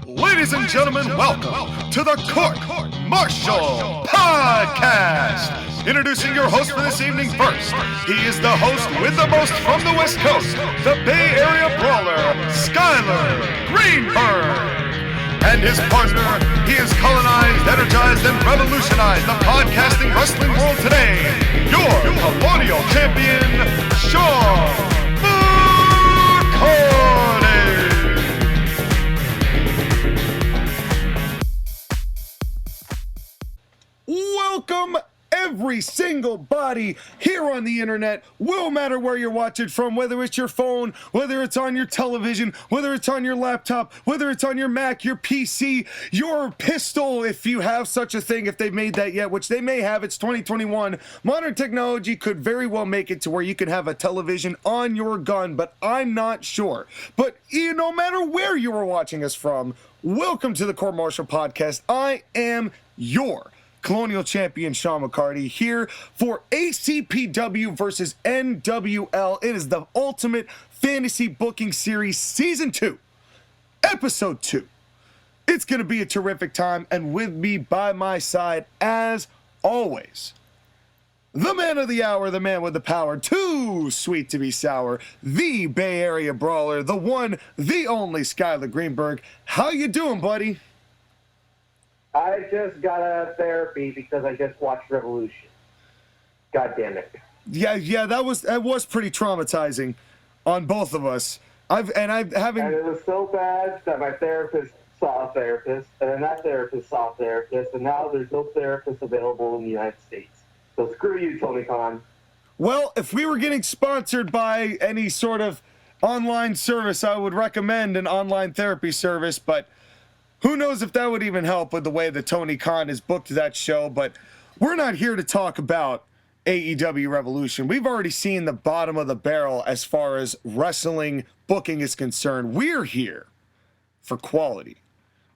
Ladies and gentlemen, welcome to the Court Martial Podcast. Introducing your host for this evening first. He is the host with the most from the West Coast, the Bay Area brawler, Skyler Greenberg. And his partner, he has colonized, energized, and revolutionized the podcasting wrestling world today. Your colonial champion, Sean McCarty. Welcome, every single body here on the internet. Will matter where you're watching from, whether it's your phone, whether it's on your television, whether it's on your laptop, whether it's on your Mac, your PC, your pistol, if you have such a thing, if they've made that yet, which they may have. It's 2021. Modern technology could very well make it to where you can have a television on your gun, but I'm not sure. But no matter where you are watching us from, welcome to the Court Martial Podcast. I am your Colonial Champion Sean McCarty here for ACPW versus NWL. It is the Ultimate Fantasy Booking Series Season 2, Episode 2. It's going to be a terrific time, and with me by my side, as always, the man of the hour, the man with the power, too sweet to be sour, the Bay Area brawler, the one, the only Skyler Greenberg. How you doing, buddy? I just got out of therapy because I just watched Revolution. God damn it. Yeah, that was pretty traumatizing on both of us. And it was so bad that my therapist saw a therapist, and then that therapist saw a therapist, and now there's no therapist available in the United States. So screw you, Tony Khan. Well, if we were getting sponsored by any sort of online service, I would recommend an online therapy service, but who knows if that would even help with the way that Tony Khan has booked that show. But we're not here to talk about AEW Revolution. We've already seen the bottom of the barrel as far as wrestling booking is concerned. We're here for quality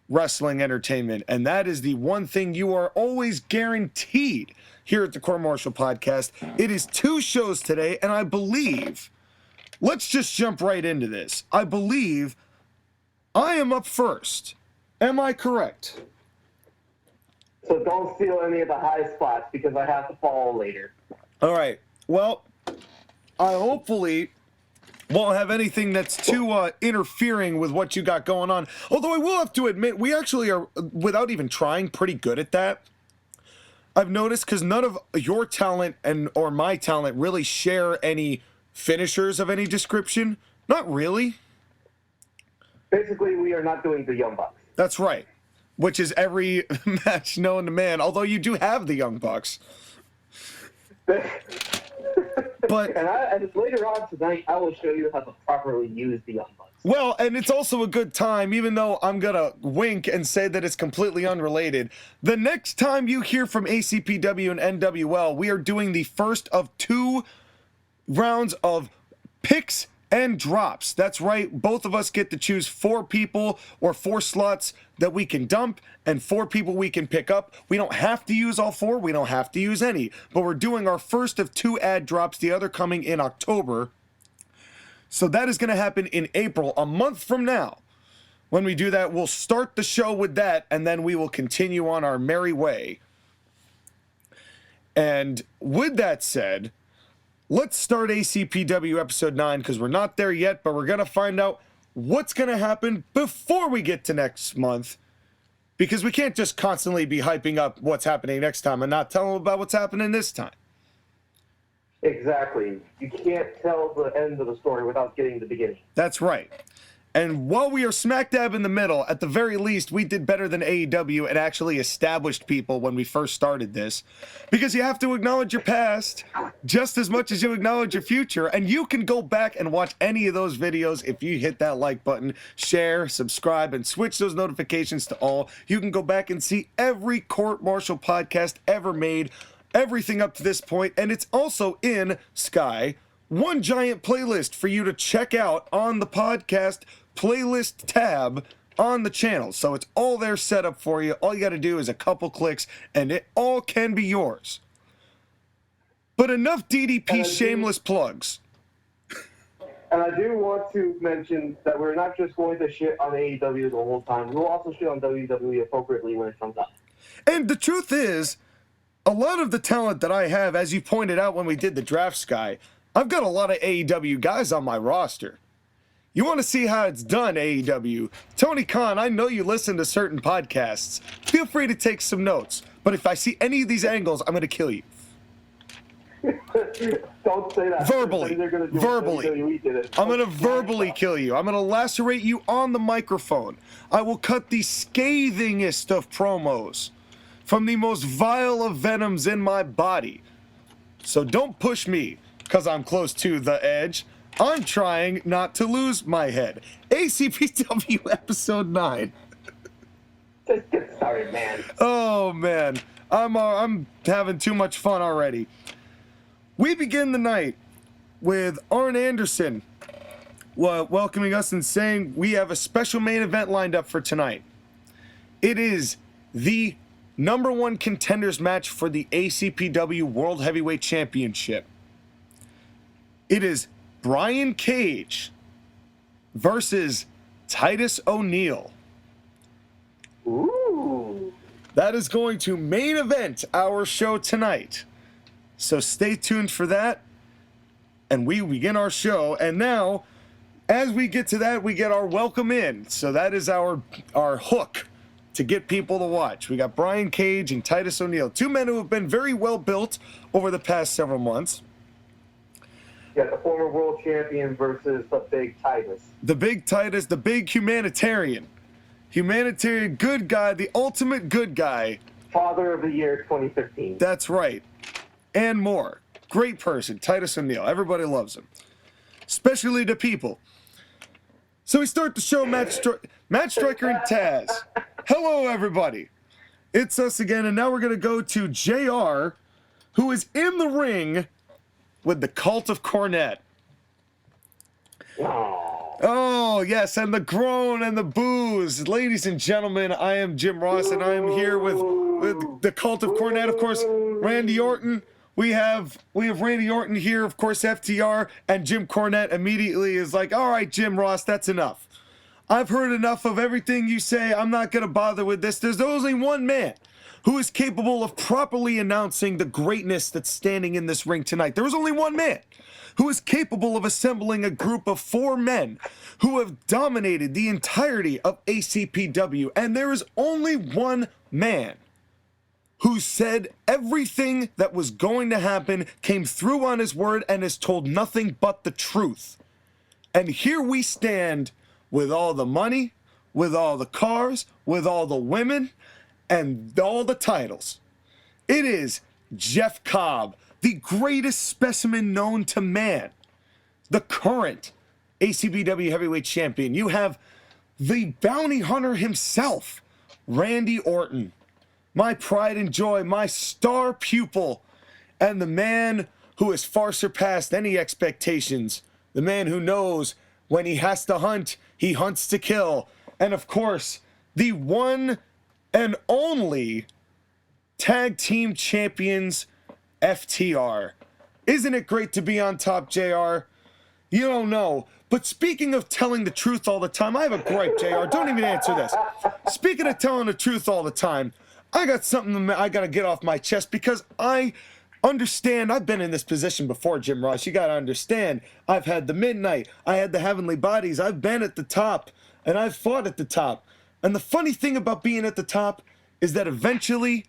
wrestling entertainment, and that is the one thing you are always guaranteed here at the Court Martial Podcast. It is 2 shows today, and I believe, let's just jump right into this. I believe I am up first. Am I correct? So don't steal any of the high spots because I have to follow later. All right. Well, I hopefully won't have anything that's too interfering with what you got going on. Although I will have to admit, we actually are, without even trying, pretty good at that. I've noticed because none of your talent or my talent really share any finishers of any description. Not really. Basically, we are not doing the Young Bucks. That's right, which is every match known to man, although you do have the Young Bucks. And later on tonight, I will show you how to properly use the Young Bucks. Well, and it's also a good time, even though I'm going to wink and say that it's completely unrelated. The next time you hear from ACPW and NWL, we are doing the first of 2 rounds of picks and drops. That's right. Both of us get to choose 4 people or 4 slots that we can dump and 4 people we can pick up. We don't have to use all 4. We don't have to use any. But we're doing our first of 2 ad drops, the other coming in October. So that is going to happen in April, a month from now. When we do that, we'll start the show with that, and then we will continue on our merry way. And with that said, let's start ACPW Episode 9, because we're not there yet, but we're going to find out what's going to happen before we get to next month, because we can't just constantly be hyping up what's happening next time and not tell them about what's happening this time. Exactly. You can't tell the end of the story without getting the beginning. That's right. And while we are smack dab in the middle, at the very least, we did better than AEW and actually established people when we first started this. Because you have to acknowledge your past just as much as you acknowledge your future. And you can go back and watch any of those videos if you hit that like button, share, subscribe, and switch those notifications to all. You can go back and see every Court Martial podcast ever made, everything up to this point. And it's also in Sky, one giant playlist for you to check out on the podcast playlist tab on the channel. So it's all there set up for you. All you got to do is a couple clicks and it all can be yours. But enough DDP shameless plugs. And I do want to mention that we're not just going to shit on AEW the whole time. We'll also shit on WWE appropriately when it comes up. And the truth is, a lot of the talent that I have, as you pointed out when we did the draft, Sky, I've got a lot of AEW guys on my roster. You want to see how it's done, AEW? Tony Khan, I know you listen to certain podcasts. Feel free to take some notes. But if I see any of these angles, I'm going to kill you. Don't say that. Verbally. I'm going to verbally kill you. I'm going to lacerate you on the microphone. I will cut the scathingest of promos from the most vile of venoms in my body. So don't push me, because I'm close to the edge. I'm trying not to lose my head. ACPW episode 9. Just get started, man. Oh, man. I'm having too much fun already. We begin the night with Arn Anderson welcoming us and saying we have a special main event lined up for tonight. It is the #1 contenders match for the ACPW World Heavyweight Championship. It is Brian Cage versus Titus O'Neil. Ooh. That is going to main event our show tonight. So stay tuned for that. And we begin our show. And now, as we get to that, we get our welcome in. So that is our hook to get people to watch. We got Brian Cage and Titus O'Neil, two men who have been very well built over the past several months. Yeah, the former world champion versus the big Titus. The big Titus, the big humanitarian. Humanitarian good guy, the ultimate good guy. Father of the Year 2015. That's right. And more. Great person, Titus O'Neil. Everybody loves him. Especially the people. So we start the show, Matt Striker and Taz. Hello, everybody. It's us again, and now we're going to go to JR, who is in the ring with the Cult of Cornette. Oh, yes, and the groan and the boos. Ladies and gentlemen, I am Jim Ross, and I am here with the Cult of Cornette, of course, Randy Orton. We have Randy Orton here, of course, FTR, and Jim Cornette immediately is like, all right, Jim Ross, that's enough. I've heard enough of everything you say. I'm not going to bother with this. There's only one man who is capable of properly announcing the greatness that's standing in this ring tonight. There is only one man who is capable of assembling a group of 4 men who have dominated the entirety of ACPW. And there is only one man who said everything that was going to happen, came through on his word, and has told nothing but the truth. And here we stand with all the money, with all the cars, with all the women, and all the titles. It is Jeff Cobb, the greatest specimen known to man, the current ACPW heavyweight champion. You have the bounty hunter himself, Randy Orton. My pride and joy, my star pupil, and the man who has far surpassed any expectations. The man who knows when he has to hunt, he hunts to kill. And of course, the one and only tag team champions, FTR. Isn't it great to be on top, JR? You don't know. But speaking of telling the truth all the time, I have a gripe, JR. Don't even answer this. Speaking of telling the truth all the time, I got something I got to get off my chest because I understand. I've been in this position before, Jim Ross. You got to understand. I've had the Midnight. I had the Heavenly Bodies. I've been at the top, and I've fought at the top. And the funny thing about being at the top is that eventually,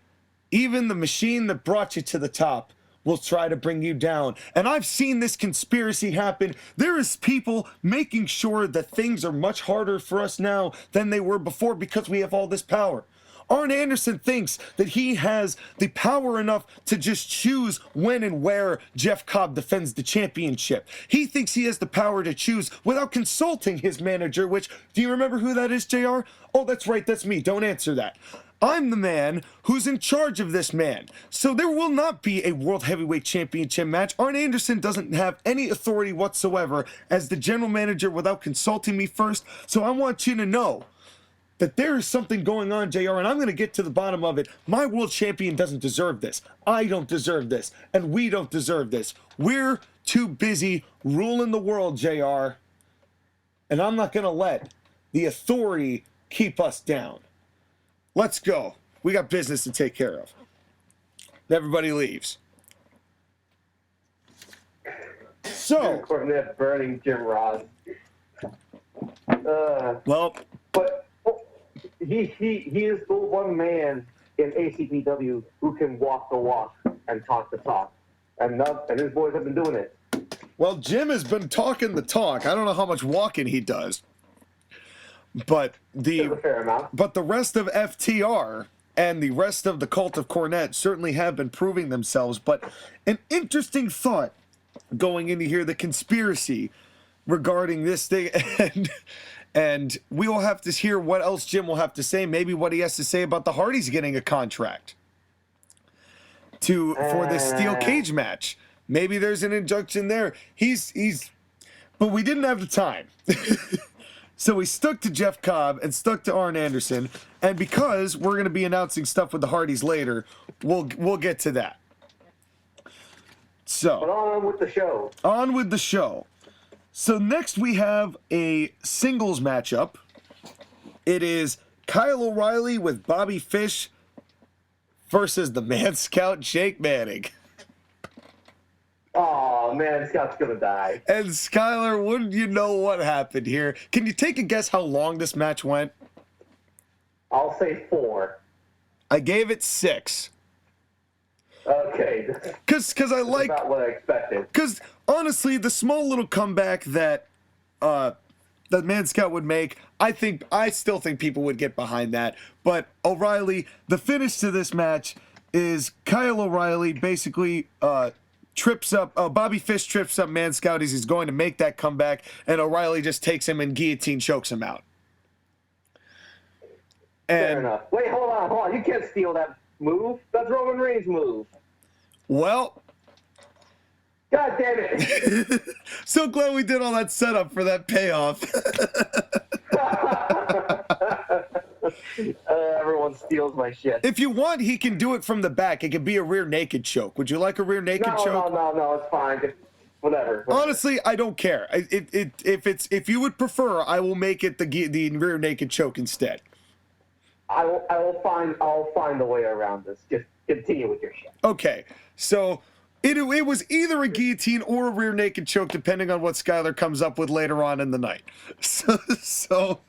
even the machine that brought you to the top will try to bring you down. And I've seen this conspiracy happen. There is people making sure that things are much harder for us now than they were before because we have all this power. Arn Anderson thinks that he has the power enough to just choose when and where Jeff Cobb defends the championship. He thinks he has the power to choose without consulting his manager, which, do you remember who that is, JR? Oh, that's right, that's me. Don't answer that. I'm the man who's in charge of this man. So there will not be a World Heavyweight Championship match. Arn Anderson doesn't have any authority whatsoever as the general manager without consulting me first. So I want you to know that there is something going on, JR, and I'm going to get to the bottom of it. My world champion doesn't deserve this. I don't deserve this. And we don't deserve this. We're too busy ruling the world, JR. And I'm not going to let the authority keep us down. Let's go. We got business to take care of. Everybody leaves. So, Cornette burning Jim Ross. well, but he is the one man in ACPW who can walk the walk and talk the talk, and his boys have been doing it. well, Jim has been talking the talk. I don't know how much walking he does, but There's a fair amount. the rest of FTR and the rest of the cult of Cornette certainly have been proving themselves. But an interesting thought going into here, the conspiracy regarding this thing, and we will have to hear what else Jim will have to say, maybe what he has to say about the Hardys getting a contract for this steel cage match. Maybe there's an injunction there. But we didn't have the time. So we stuck to Jeff Cobb and stuck to Arn Anderson, and because we're going to be announcing stuff with the Hardys later, we'll get to that. So, but on with the show. On with the show. So next we have a singles matchup. It is Kyle O'Reilly with Bobby Fish versus the Man Scout Jake Manning. Oh, man, Scott's gonna die. And Skylar, wouldn't you know what happened here? Can you take a guess how long this match went? I'll say 4. I gave it 6. Okay. Cause I like not what I expected. Cause honestly, the small little comeback that Man Scout would make, I still think people would get behind that. But O'Reilly, the finish to this match is Kyle O'Reilly basically Bobby Fish trips up Man Scout as he's going to make that comeback, and O'Reilly just takes him and guillotine chokes him out. Fair enough. Wait, hold on. You can't steal that move. That's Roman Reigns' move. Well, God damn it. So glad we did all that setup for that payoff. Everyone steals my shit. If you want, he can do it from the back. It could be a rear naked choke. Would you like a rear naked choke? No, it's fine. Whatever. Honestly, I don't care. If you would prefer, I will make it the rear naked choke instead. I'll find a way around this. Just continue with your shit. Okay, so it was either a guillotine or a rear naked choke, depending on what Skylar comes up with later on in the night. So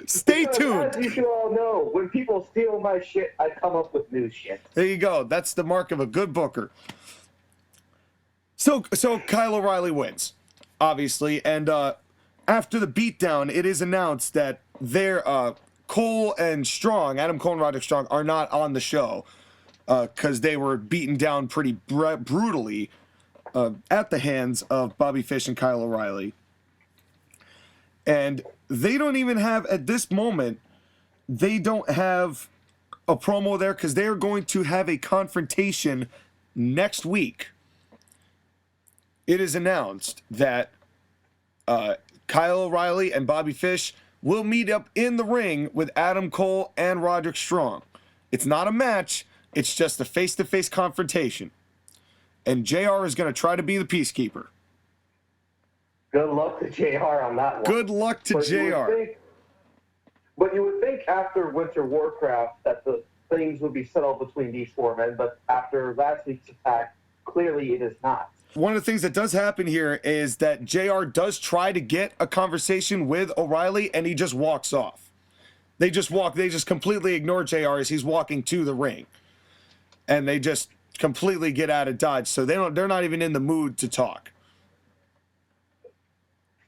stay tuned. As you should all know, when people steal my shit, I come up with new shit. There you go. That's the mark of a good booker. So Kyle O'Reilly wins, obviously, and after the beatdown, it is announced that Cole and Strong, Adam Cole and Roderick Strong, are not on the show because they were beaten down pretty brutally at the hands of Bobby Fish and Kyle O'Reilly. And they don't even have, at this moment, they don't have a promo there because they are going to have a confrontation next week. It is announced that Kyle O'Reilly and Bobby Fish will meet up in the ring with Adam Cole and Roderick Strong. It's not a match. It's just a face-to-face confrontation. And JR is going to try to be the peacekeeper. Good luck to JR on that one. Good luck to JR. But you would think after Winter Warcraft that the things would be settled between these 4 men, but after last week's attack, clearly it is not. One of the things that does happen here is that JR does try to get a conversation with O'Reilly, and he just walks off. They just completely ignore JR as he's walking to the ring. And they just completely get out of dodge, so they're not even in the mood to talk.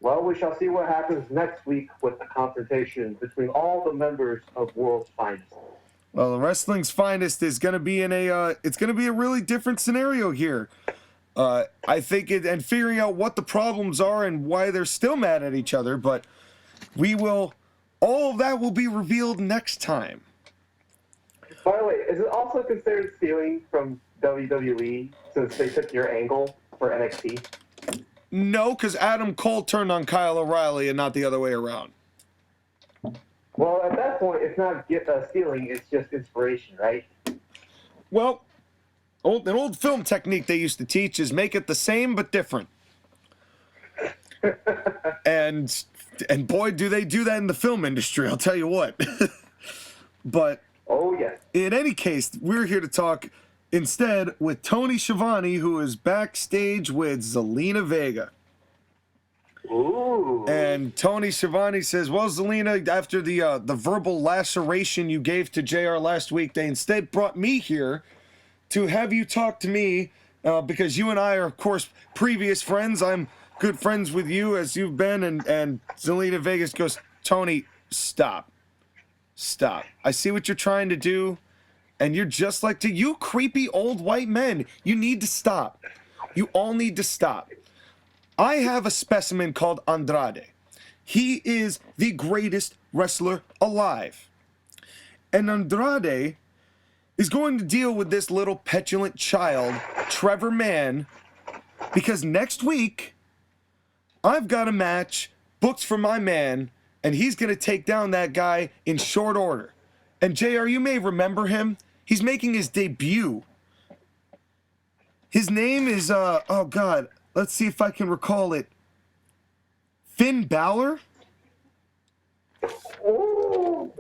Well, we shall see what happens next week with the confrontation between all the members of World's Finest. Well, the Wrestling's Finest is going to be it's going to be a really different scenario here. I think and figuring out what the problems are and why they're still mad at each other, but all of that will be revealed next time. By the way, is it also considered stealing from WWE since they took your angle for NXT? No, because Adam Cole turned on Kyle O'Reilly and not the other way around. Well, at that point, it's not stealing, it's just inspiration, right? Well, an old film technique they used to teach is make it the same but different. and boy, do they do that in the film industry, I'll tell you what. But oh, yes. in any case, we're here to talk instead with Tony Schiavone, who is backstage with Zelina Vega. Ooh. And Tony Schiavone says, well, Zelina, after the verbal laceration you gave to JR last week, they instead brought me here to have you talk to me because you and I are, of course, previous friends. I'm good friends with you as you've been. And Zelina Vegas goes, Tony, stop. Stop. I see what you're trying to do. And you're just like you creepy old white men. You need to stop. You all need to stop. I have a specimen called Andrade. He is the greatest wrestler alive. And Andrade is going to deal with this little petulant child, Trevor Mann, because next week I've got a match booked for my man, and he's going to take down that guy in short order. And JR, you may remember him. He's making his debut. His name is, oh God, let's see if I can recall it. Finn Balor? Oh,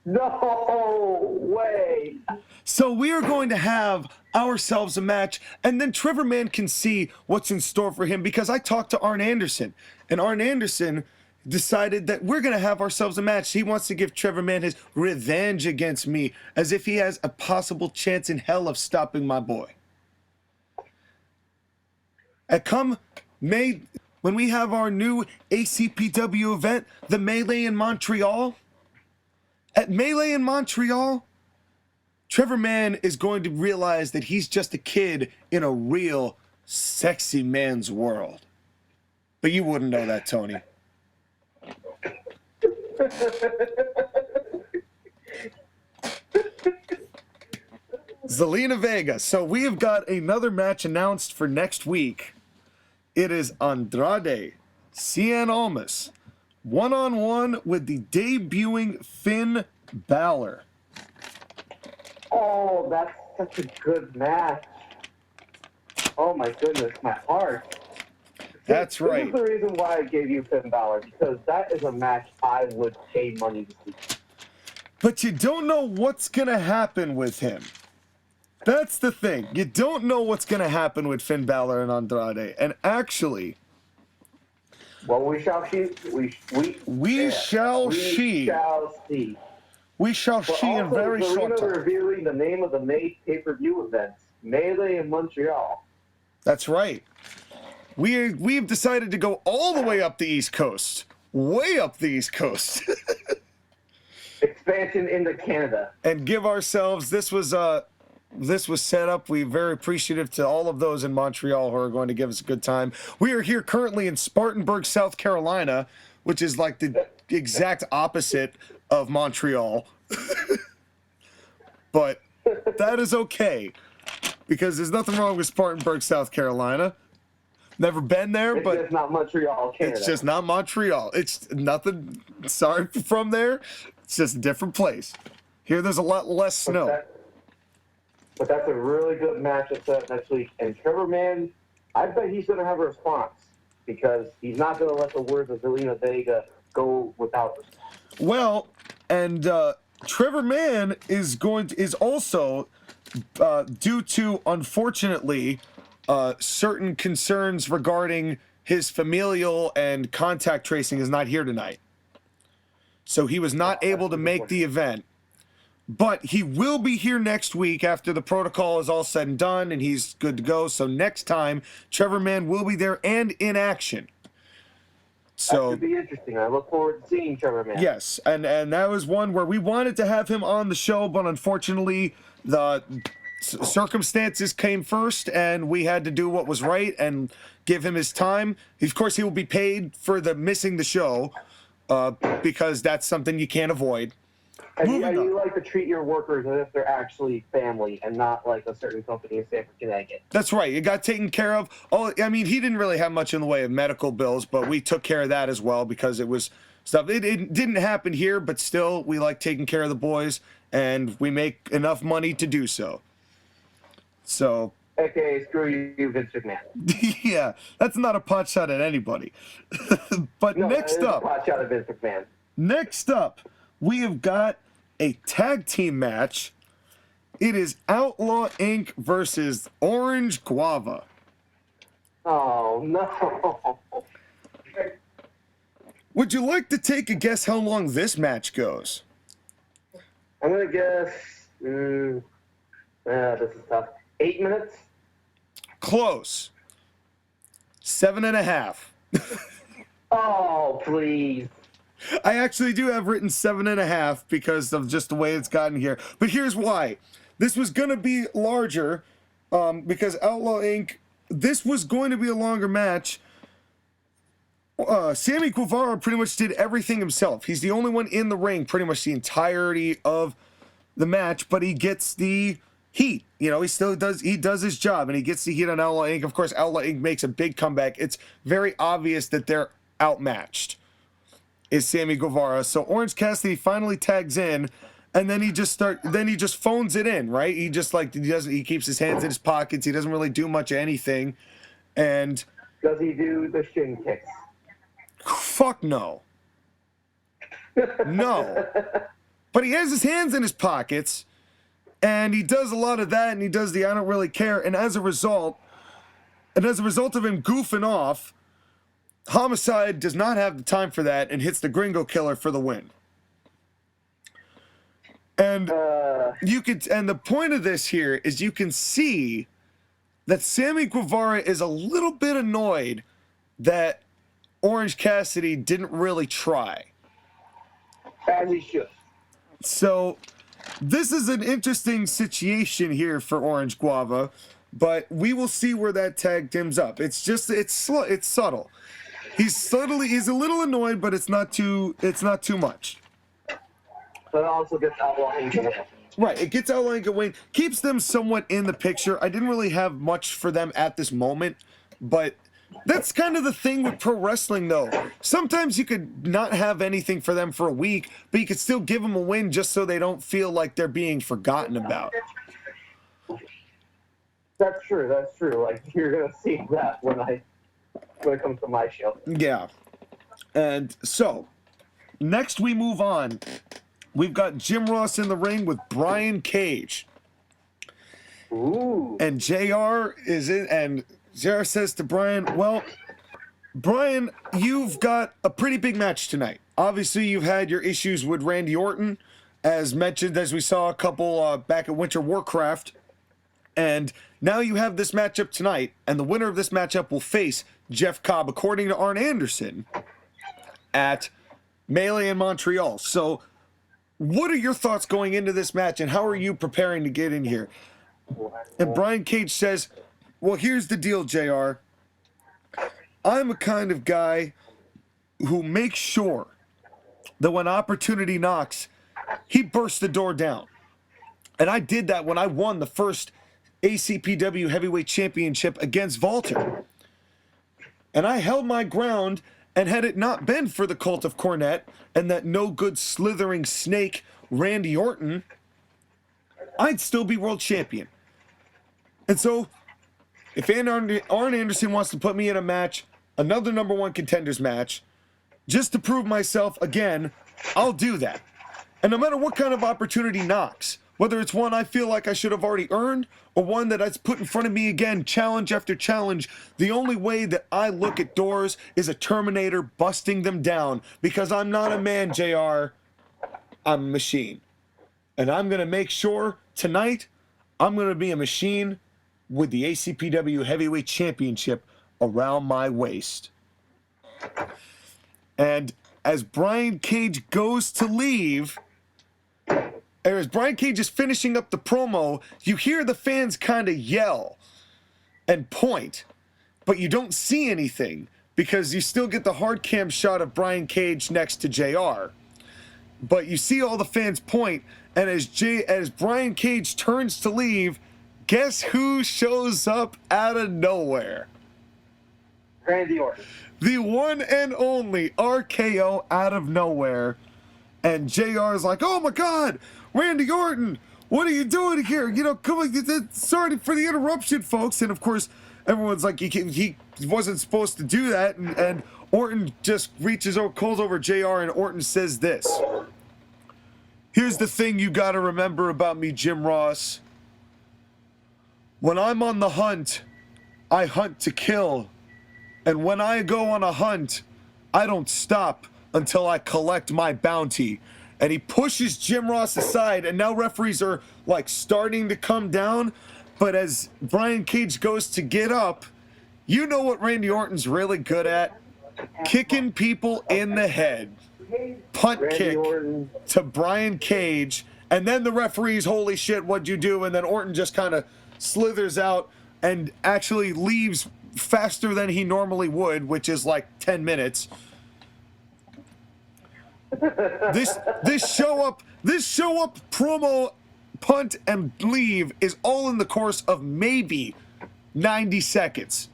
no way. So we are going to have ourselves a match, and then Trevor Mann can see what's in store for him, because I talked to Arn Anderson, and Arn Anderson decided that we're going to have ourselves a match. He wants to give Trevor Mann his revenge against me, as if he has a possible chance in hell of stopping my boy. And come May, when we have our new ACPW event, the Melee in Montreal, at Melee in Montreal, Trevor Mann is going to realize that he's just a kid in a real sexy man's world. But you wouldn't know that, Tony. Zelina Vega. So we have got another match announced for next week. It is Andrade, Cien Almas, one-on-one with the debuting Finn Balor. Oh, that's such a good match. Oh my goodness, my heart. That's right. This is the reason why I gave you Finn Balor, because that is a match I would pay money to see. But you don't know what's going to happen with him. That's the thing. You don't know what's going to happen with Finn Balor and Andrade. And actually, well, we shall see. We shall see. We shall see in very short time. Revealing the name of the May pay-per-view events, Melee in Montreal. That's right. We've decided to go all the way up the East Coast. Way up the East Coast. Expansion into Canada. And give ourselves, this was set up. We're very appreciative to all of those in Montreal who are going to give us a good time. We are here currently in Spartanburg, South Carolina, which is like the exact opposite of Montreal. But that is okay, because there's nothing wrong with Spartanburg, South Carolina. Never been there, but it's just not Montreal, Canada. It's just not Montreal. It's nothing. Sorry from there. It's just a different place. Here, there's a lot less snow. But that's a really good match that's set next week. And Trevor Mann, I bet he's going to have a response, because he's not going to let the words of Zelina Vega go without response. Well, and Trevor Mann is also due to, unfortunately, certain concerns regarding his familial and contact tracing, is not here tonight. So he was not able to make the event. But he will be here next week after the protocol is all said and done and he's good to go. So next time, Trevor Mann will be there and in action. So that should be interesting. I look forward to seeing Trevor Mann. Yes, and that was one where we wanted to have him on the show, but unfortunately the circumstances came first, and we had to do what was right and give him his time. Of course, he will be paid for missing the show, because that's something you can't avoid. And you like to treat your workers as if they're actually family and not like a certain company in Stamford, Connecticut. That's right. You got taken care of. I mean, he didn't really have much in the way of medical bills, but we took care of that as well, because it was stuff. It didn't happen here, but still, we like taking care of the boys, and we make enough money to do so. So AKA screw you, Vince McMahon. Yeah, that's not a pot shot at anybody. But No, next it is a up, pot shot at Vince McMahon. next up, we have got a tag team match. It is Outlaw Inc. versus Orange Guava. Oh, no. Would you like to take a guess how long this match goes? I'm going to guess... this is tough. 8 minutes? Close. 7.5. Oh, please. I actually do have written 7.5 because of just the way it's gotten here. But here's why. This was going to be larger because Outlaw Inc., this was going to be a longer match. Sammy Guevara pretty much did everything himself. He's the only one in the ring pretty much the entirety of the match, but he gets the heat. You know, he does his job, and he gets the heat on Outlaw Inc. Of course, Outlaw Inc. makes a big comeback. It's very obvious that they're outmatched, is Sammy Guevara. So Orange Cassidy finally tags in, and then he just phones it in, right? He keeps his hands in his pockets. He doesn't really do much of anything. And does he do the shin kicks? Fuck no. No. But he has his hands in his pockets, and he does a lot of that, and he does the I don't really care. And as a result of him goofing off, Homicide does not have the time for that and hits the Gringo Killer for the win. And and the point of this here is you can see that Sammy Guevara is a little bit annoyed that Orange Cassidy didn't really try. As he should. So this is an interesting situation here for Orange Guava, but we will see where that tag teams up. It's subtle. He's a little annoyed, but it's not too much. But it also gets Outlaw Inc. to win. Right, it gets Outlaw Inc. to win, keeps them somewhat in the picture. I didn't really have much for them at this moment, but that's kind of the thing with pro wrestling, though. Sometimes you could not have anything for them for a week, but you could still give them a win just so they don't feel like they're being forgotten about. That's true. Like, you're going to see that when it comes to my show. Yeah. And so, next we move on. We've got Jim Ross in the ring with Brian Cage. Ooh. And JR is in, and JR says to Brian, well, Brian, you've got a pretty big match tonight. Obviously, you've had your issues with Randy Orton, as mentioned, as we saw a couple back at Winter Warcraft. And now you have this matchup tonight, and the winner of this matchup will face Jeff Cobb, according to Arn Anderson, at Melee in Montreal. So, what are your thoughts going into this match, and how are you preparing to get in here? And Brian Cage says, well, here's the deal, JR. I'm a kind of guy who makes sure that when opportunity knocks, he bursts the door down. And I did that when I won the first ACPW Heavyweight Championship against Walter. And I held my ground, and had it not been for the cult of Cornette and that no-good slithering snake, Randy Orton, I'd still be world champion. And so, if Arn Anderson wants to put me in a match, another number one contenders match, just to prove myself again, I'll do that. And no matter what kind of opportunity knocks, whether it's one I feel like I should have already earned, or one that's put in front of me again, challenge after challenge, the only way that I look at doors is a Terminator busting them down, because I'm not a man, JR. I'm a machine. And I'm going to make sure tonight I'm going to be a machine with the ACPW Heavyweight Championship around my waist. And as Brian Cage goes to leave, as Brian Cage is finishing up the promo, you hear the fans kind of yell and point, but you don't see anything because you still get the hard cam shot of Brian Cage next to JR. But you see all the fans point, and as Brian Cage turns to leave, guess who shows up out of nowhere? Randy Orton. The one and only RKO out of nowhere. And JR is like, oh my God, Randy Orton, what are you doing here? You know, come on, sorry for the interruption, folks. And of course, everyone's like, he wasn't supposed to do that. And Orton just reaches over, calls over JR, and Orton says this. Here's the thing you got to remember about me, Jim Ross. When I'm on the hunt, I hunt to kill. And when I go on a hunt, I don't stop until I collect my bounty. And he pushes Jim Ross aside, and now referees are like starting to come down. But as Brian Cage goes to get up, you know what Randy Orton's really good at? Kicking people in the head. Punt Randy kick Orton. to Brian Cage, and then the referees, holy shit, what'd you do? And then Orton just kind of slithers out and actually leaves faster than he normally would, which is like 10 minutes. This show up promo, punt, and leave is all in the course of maybe 90 seconds.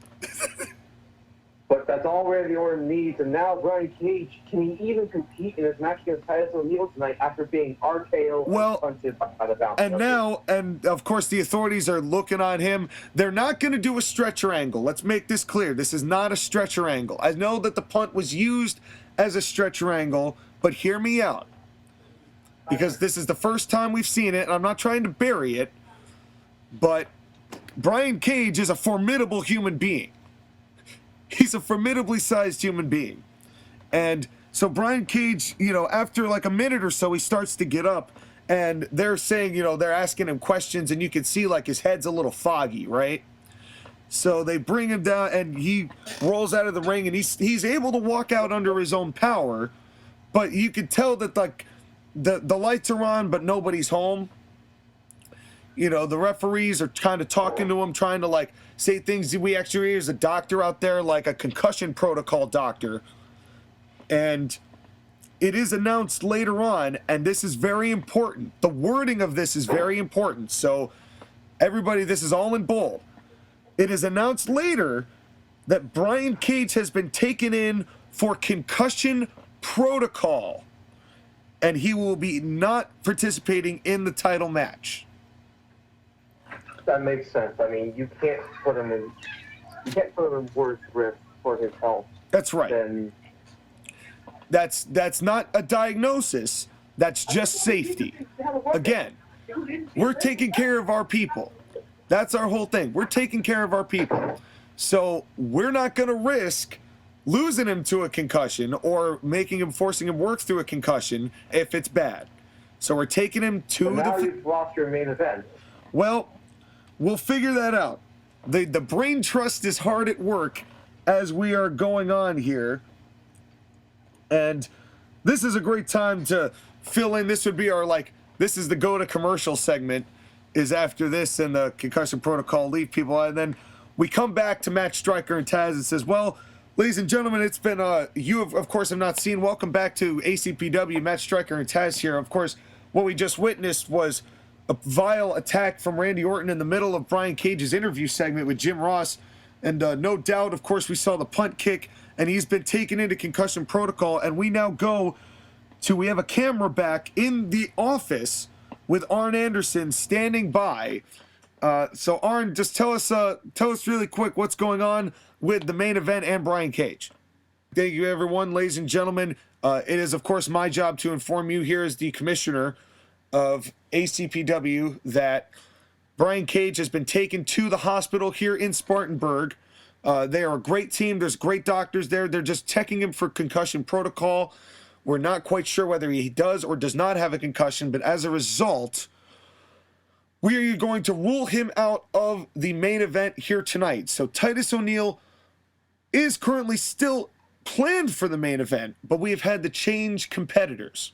But that's all Randy Orton needs, and now Brian Cage, can he even compete in his match against Titus O'Neil tonight after being RKO and punted by the bounce? And now, and of course the authorities are looking on him. They're not going to do a stretcher angle. Let's make this clear. This is not a stretcher angle. I know that the punt was used as a stretcher angle, but hear me out. Because this is the first time we've seen it, and I'm not trying to bury it, but Brian Cage is a formidable human being. He's a formidably sized human being. And so Brian Cage, you know, after like a minute or so, he starts to get up, and they're saying, you know, they're asking him questions, and you can see like his head's a little foggy, right? So they bring him down, and he rolls out of the ring, and he's able to walk out under his own power, but you could tell that like the lights are on, but nobody's home. You know, the referees are kind of talking to him, trying to like say things. We actually, there's a doctor out there, like a concussion protocol doctor. And it is announced later on, and this is very important. The wording of this is very important. So everybody, this is all in bold. It is announced later that Brian Cage has been taken in for concussion protocol, and he will be not participating in the title match. That makes sense. I mean, you can't put him in worse risk for his health. That's right. Than... That's not a diagnosis. That's just safety. Again, we're taking care of our people. That's our whole thing. We're taking care of our people. So we're not going to risk losing him to a concussion or forcing him work through a concussion if it's bad. So we're taking him to now you've lost your main event. Well, we'll figure that out. The brain trust is hard at work as we are going on here. And this is a great time to fill in. This would be our, like, this is the go to commercial segment, is after this and the concussion protocol leave people. And then we come back to Matt Striker and Taz and says, well, ladies and gentlemen, it's been, you of course have not seen. Welcome back to ACPW. Matt Striker and Taz here. Of course, what we just witnessed was a vile attack from Randy Orton in the middle of Brian Cage's interview segment with Jim Ross. And no doubt, of course, we saw the punt kick, and he's been taken into concussion protocol. And we now go to, we have a camera back in the office with Arn Anderson standing by. So Arn, just tell us really quick what's going on with the main event and Brian Cage. Thank you, everyone, ladies and gentlemen. It is, of course, my job to inform you here as the commissioner of ACPW that Brian Cage has been taken to the hospital here in Spartanburg. They are a great team. There's great doctors there. They're just checking him for concussion protocol. We're not quite sure whether he does or does not have a concussion, but as a result, we are going to rule him out of the main event here tonight. So Titus O'Neil is currently still planned for the main event, but we have had to change competitors.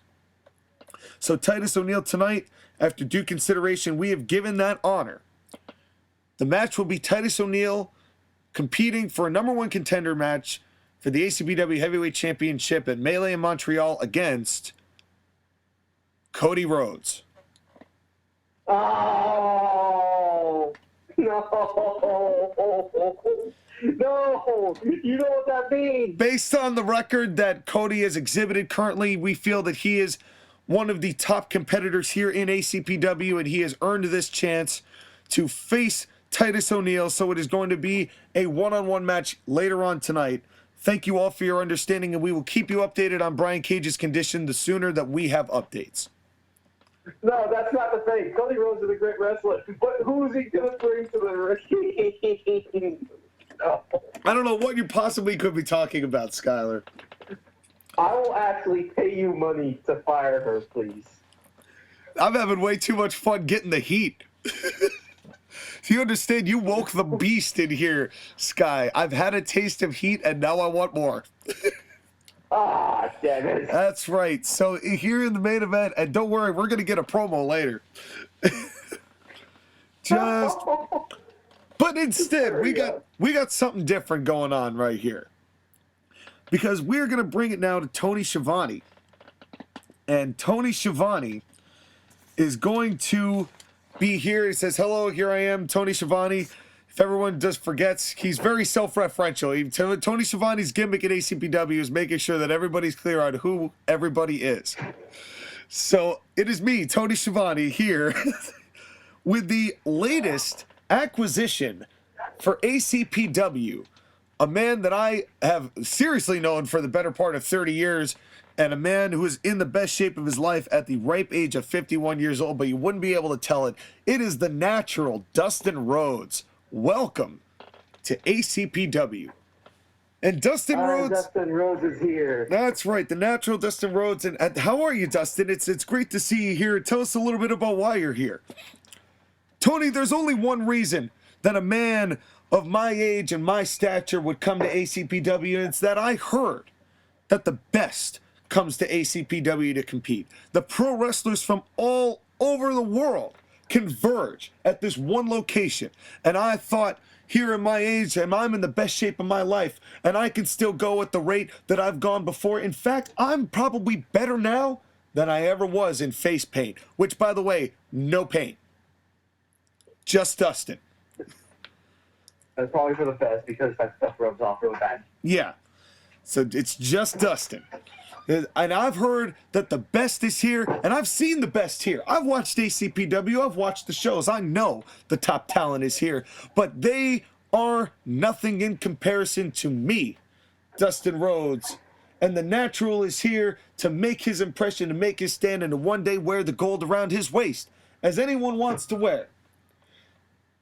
So Titus O'Neil tonight, after due consideration, we have given that honor. The match will be Titus O'Neil competing for a number one contender match for the ACPW Heavyweight Championship at Melee in Montreal against Cody Rhodes. Oh, no. No, you know what that means. Based on the record that Cody has exhibited currently, we feel that he is one of the top competitors here in ACPW, and he has earned this chance to face Titus O'Neil. So it is going to be a one-on-one match later on tonight. Thank you all for your understanding, and we will keep you updated on Brian Cage's condition the sooner that we have updates. No, that's not the thing. Cody Rhodes is a great wrestler, but who is he going to bring to the ring? No. I don't know what you possibly could be talking about, Skylar. I will actually pay you money to fire her, please. I'm having way too much fun getting the heat. Do you understand? You woke the beast in here, Sky. I've had a taste of heat, and now I want more. Ah, damn it. That's right. So here in the main event, and don't worry, we're going to get a promo later. But instead, we got something different going on right here. Because we're going to bring it now to Tony Schiavone. And Tony Schiavone is going to be here. He says, hello, here I am, Tony Schiavone. If everyone just forgets, he's very self-referential. Tony Schiavone's gimmick at ACPW is making sure that everybody's clear on who everybody is. So it is me, Tony Schiavone, here with the latest acquisition for ACPW. A man that I have seriously known for the better part of 30 years, and a man who is in the best shape of his life at the ripe age of 51 years old, but you wouldn't be able to tell it. It is the natural Dustin Rhodes. Welcome to ACPW. And Dustin Rhodes. Dustin Rhodes is here. That's right, the natural Dustin Rhodes. And how are you, Dustin? It's great to see you here. Tell us a little bit about why you're here. Tony, there's only one reason that a man of my age and my stature would come to ACPW, and it's that I heard that the best comes to ACPW to compete. The pro wrestlers from all over the world converge at this one location, and I thought, here in my age, and I'm in the best shape of my life, and I can still go at the rate that I've gone before. In fact, I'm probably better now than I ever was in face paint, which, by the way, no paint. Just Dustin. That's probably for the best because that stuff rubs off really bad. Yeah. So it's just Dustin. And I've heard that the best is here, and I've seen the best here. I've watched ACPW, I've watched the shows. I know the top talent is here, but they are nothing in comparison to me, Dustin Rhodes. And the natural is here to make his impression, to make his stand, and to one day wear the gold around his waist, as anyone wants to wear.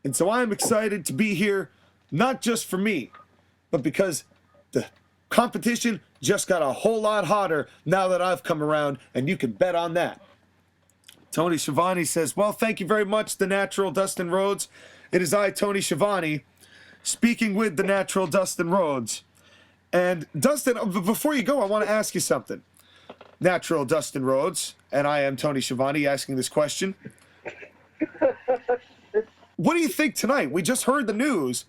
And so I'm excited to be here, not just for me, but because the competition just got a whole lot hotter now that I've come around, and you can bet on that. Tony Schiavone says, well, thank you very much, the natural Dustin Rhodes. It is I, Tony Schiavone, speaking with the natural Dustin Rhodes. And Dustin, before you go, I want to ask you something. Natural Dustin Rhodes, and I am Tony Schiavone asking this question. What do you think tonight? We just heard the news.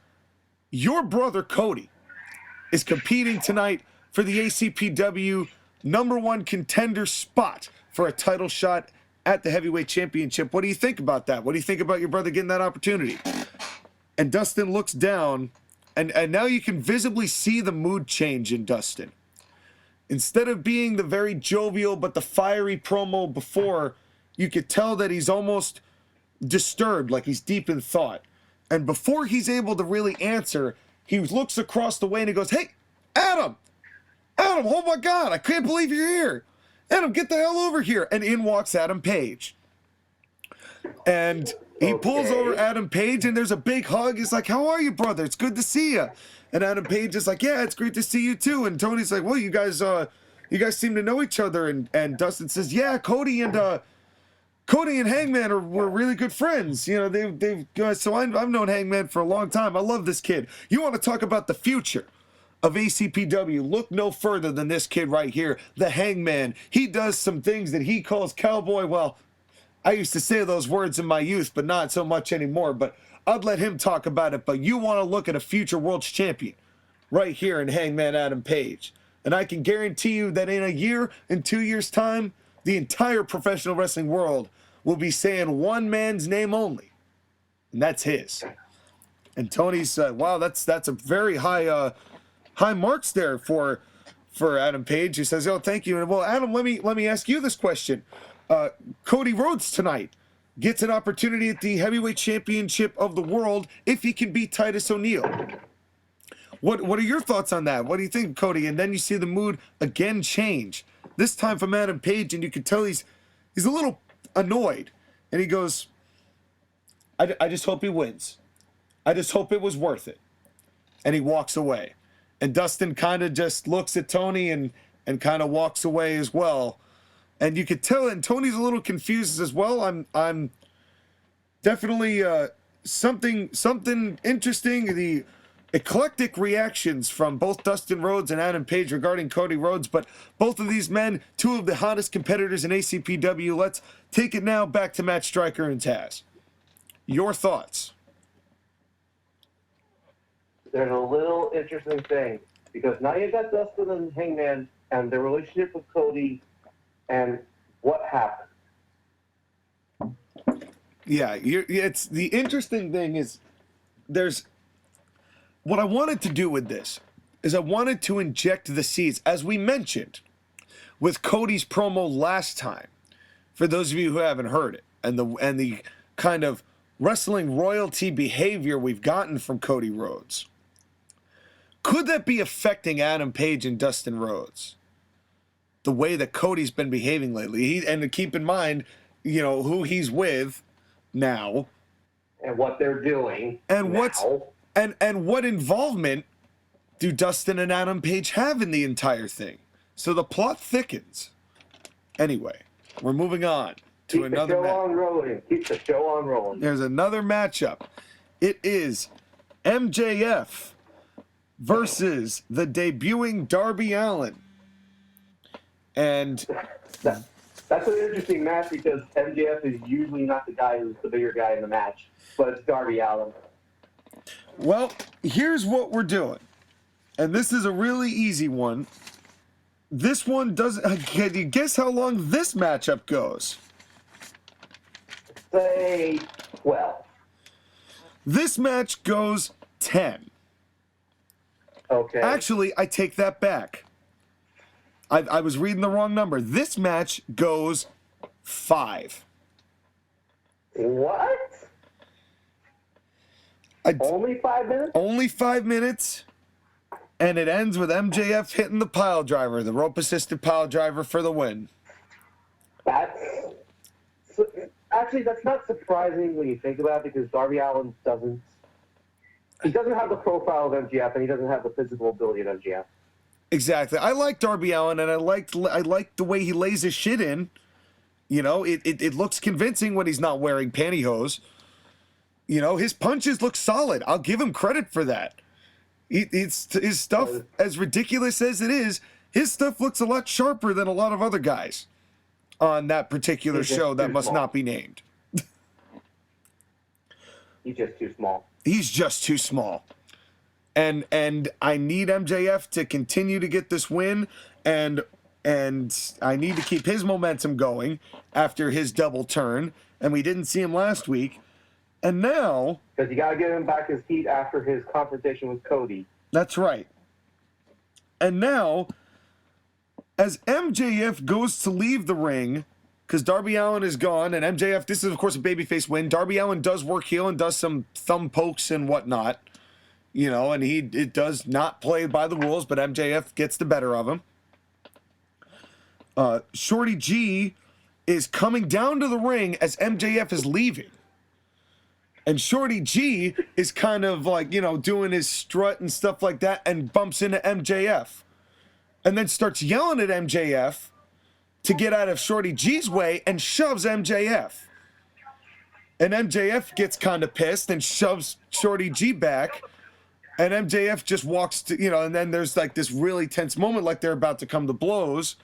Your brother Cody is competing tonight for the ACPW #1 contender spot for a title shot at the heavyweight championship. What do you think about that? What do you think about your brother getting that opportunity? And Dustin looks down, and now you can visibly see the mood change in Dustin. Instead of being the very jovial but the fiery promo before, you could tell that he's almost disturbed, like he's deep in thought. And before he's able to really answer, he looks across the way and he goes, hey, Adam, oh my God, I can't believe you're here. Adam, get the hell over here. And in walks Adam Page. And he pulls over Adam Page, and there's a big hug. He's like, how are you, brother? It's good to see you. And Adam Page is like, yeah, it's great to see you too. And Tony's like, well, you guys seem to know each other. And Dustin says, yeah, Cody and Hangman were really good friends. You know, so I've known Hangman for a long time. I love this kid. You want to talk about the future of ACPW? Look no further than this kid right here, the Hangman. He does some things that he calls cowboy. Well, I used to say those words in my youth, but not so much anymore. But I'd let him talk about it. But you want to look at a future world champion right here in Hangman Adam Page. And I can guarantee you that in a year, in 2 years' time, the entire professional wrestling world will be saying one man's name only, and that's his. And Tony said, wow, that's a very high marks there for for Adam Page. He says, "Oh, thank you." And well, Adam, let me ask you this question. Cody Rhodes tonight gets an opportunity at the heavyweight championship of the world if he can beat Titus O'Neil. What are your thoughts on that? What do you think, Cody? And then you see the mood again change. This time from Adam Page, and you can tell he's a little annoyed. And he goes, I just hope he wins. I just hope it was worth it. And he walks away. And Dustin kind of just looks at Toni and kind of walks away as well. And you could tell, and Tony's a little confused as well. I'm definitely something interesting. The eclectic reactions from both Dustin Rhodes and Adam Page regarding Cody Rhodes, but both of these men, two of the hottest competitors in ACPW. Let's take it now back to Matt Striker and Taz. Your thoughts? There's a little interesting thing, because now you've got Dustin and Hangman and their relationship with Cody, and what happened. Yeah, it's the interesting thing is what I wanted to do with this is I wanted to inject the seeds, as we mentioned with Cody's promo last time, for those of you who haven't heard it, and the kind of wrestling royalty behavior we've gotten from Cody Rhodes. Could that be affecting Adam Page and Dustin Rhodes? The way that Cody's been behaving lately. And to keep in mind, who he's with now. And what they're doing and now. And what involvement do Dustin and Adam Page have in the entire thing? So the plot thickens. Anyway, we're moving on to another match. Keep the show on rolling. There's another matchup. It is MJF versus the debuting Darby Allin. And that's an interesting match, because MJF is usually not the guy who's the bigger guy in the match, but it's Darby Allin. Well, here's what we're doing. And this is a really easy one. This one doesn't... Can you guess how long this matchup goes? Say 12. This match goes 10. Okay. Actually, I take that back. I was reading the wrong number. This match goes 5. What? Only 5 minutes? Only 5 minutes. And it ends with MJF hitting the pile driver, the rope-assisted pile driver for the win. Actually, that's not surprising when you think about it, because Darby Allin doesn't have the profile of MJF, and he doesn't have the physical ability of MJF. Exactly. I like Darby Allin, and I like the way he lays his shit in. It looks convincing when he's not wearing pantyhose. His punches look solid. I'll give him credit for that. His stuff, as ridiculous as it is, his stuff looks a lot sharper than a lot of other guys on that particular show that must not be named. He's just too small. He's just too small. And I need MJF to continue to get this win, and I need to keep his momentum going after his double turn, and we didn't see him last week. And now... Because you got to give him back his heat after his confrontation with Cody. That's right. And now, as MJF goes to leave the ring, because Darby Allin is gone, and MJF, this is, of course, a babyface win. Darby Allin does work heel and does some thumb pokes and whatnot. And it does not play by the rules, but MJF gets the better of him. Shorty G is coming down to the ring as MJF is leaving. And Shorty G is kind of like, doing his strut and stuff like that, and bumps into MJF. And then starts yelling at MJF to get out of Shorty G's way and shoves MJF. And MJF gets kind of pissed and shoves Shorty G back. And MJF just walks to, and then there's like this really tense moment, like they're about to come to blows.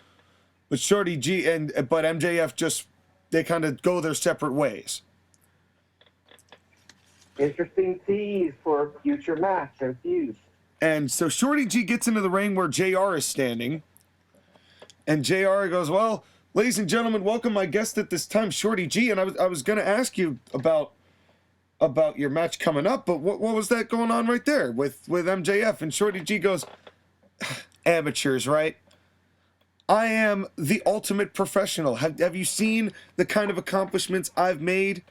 But Shorty G but MJF they kind of go their separate ways. Interesting tease for a future match and feud. And so Shorty G gets into the ring where JR is standing. And JR goes, "Well, ladies and gentlemen, welcome my guest at this time, Shorty G." And I was going to ask you about your match coming up, but what was that going on right there with MJF? And Shorty G goes, "Amateurs, right? I am the ultimate professional. Have you seen the kind of accomplishments I've made?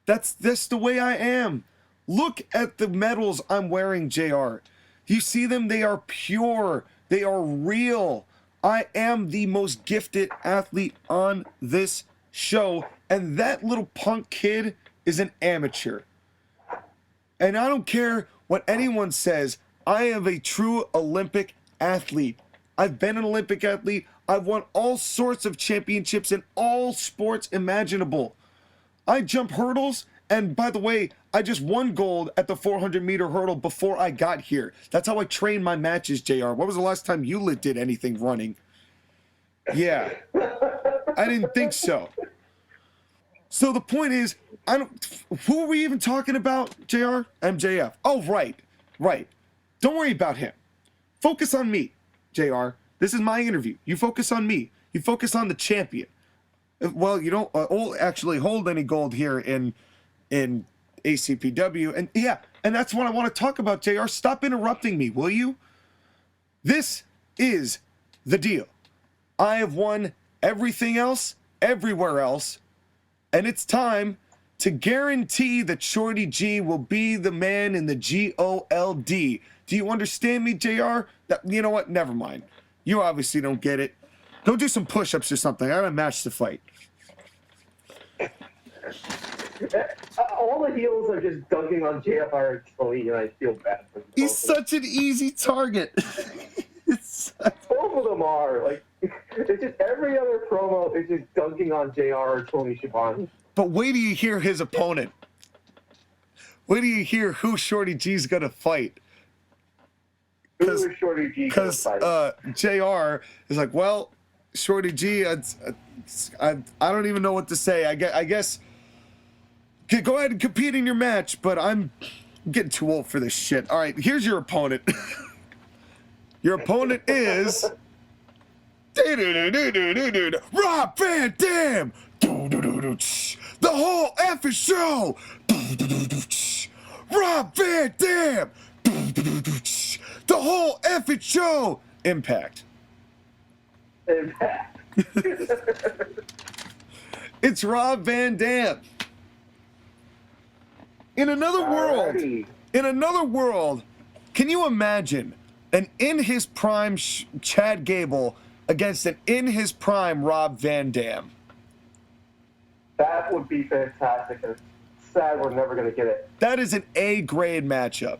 That's the way I am. Look at the medals I'm wearing, JR. You see them? They are pure. They are real. I am the most gifted athlete on this show, and that little punk kid is an amateur. And I don't care what anyone says. I am a true Olympic athlete. I've been an Olympic athlete. I've won all sorts of championships in all sports imaginable. I jump hurdles, and by the way, I just won gold at the 400-meter hurdle before I got here. That's how I train my matches, JR. When was the last time you did anything running? Yeah. I didn't think so. So the point is, who are we even talking about, JR? MJF. Oh, right. Don't worry about him. Focus on me, JR. This is my interview. You focus on me. You focus on the champion. Well, you don't actually hold any gold here in ACPW. And yeah, and that's what I want to talk about, JR. Stop interrupting me, will you? This is the deal. I have won everything else, everywhere else, and it's time to guarantee that Shorty G will be the man in the GOLD. Do you understand me, JR? You know what? Never mind. You obviously don't get it. Go do some push-ups or something. I got a match to fight. All the heels are just dunking on JFR and Toni, and I feel bad for them. He's such an easy target. Both of them are. Like, it's just every other promo is just dunking on JR or Tony Schiavone. But wait till you hear his opponent. Wait till you hear who Shorty G's gonna fight. Who is Shorty G gonna fight? JR is like, well, Shorty G, I don't even know what to say. I guess go ahead and compete in your match, but I'm getting too old for this shit. All right, here's your opponent. Your opponent is Rob Van Dam. The whole effing show. Rob Van Dam. The whole effing show. Impact. It's Rob Van Dam. In another world, can you imagine an in his prime Chad Gable against an in his prime Rob Van Dam? That would be fantastic. It's sad we're never going to get it. That is an A-grade matchup.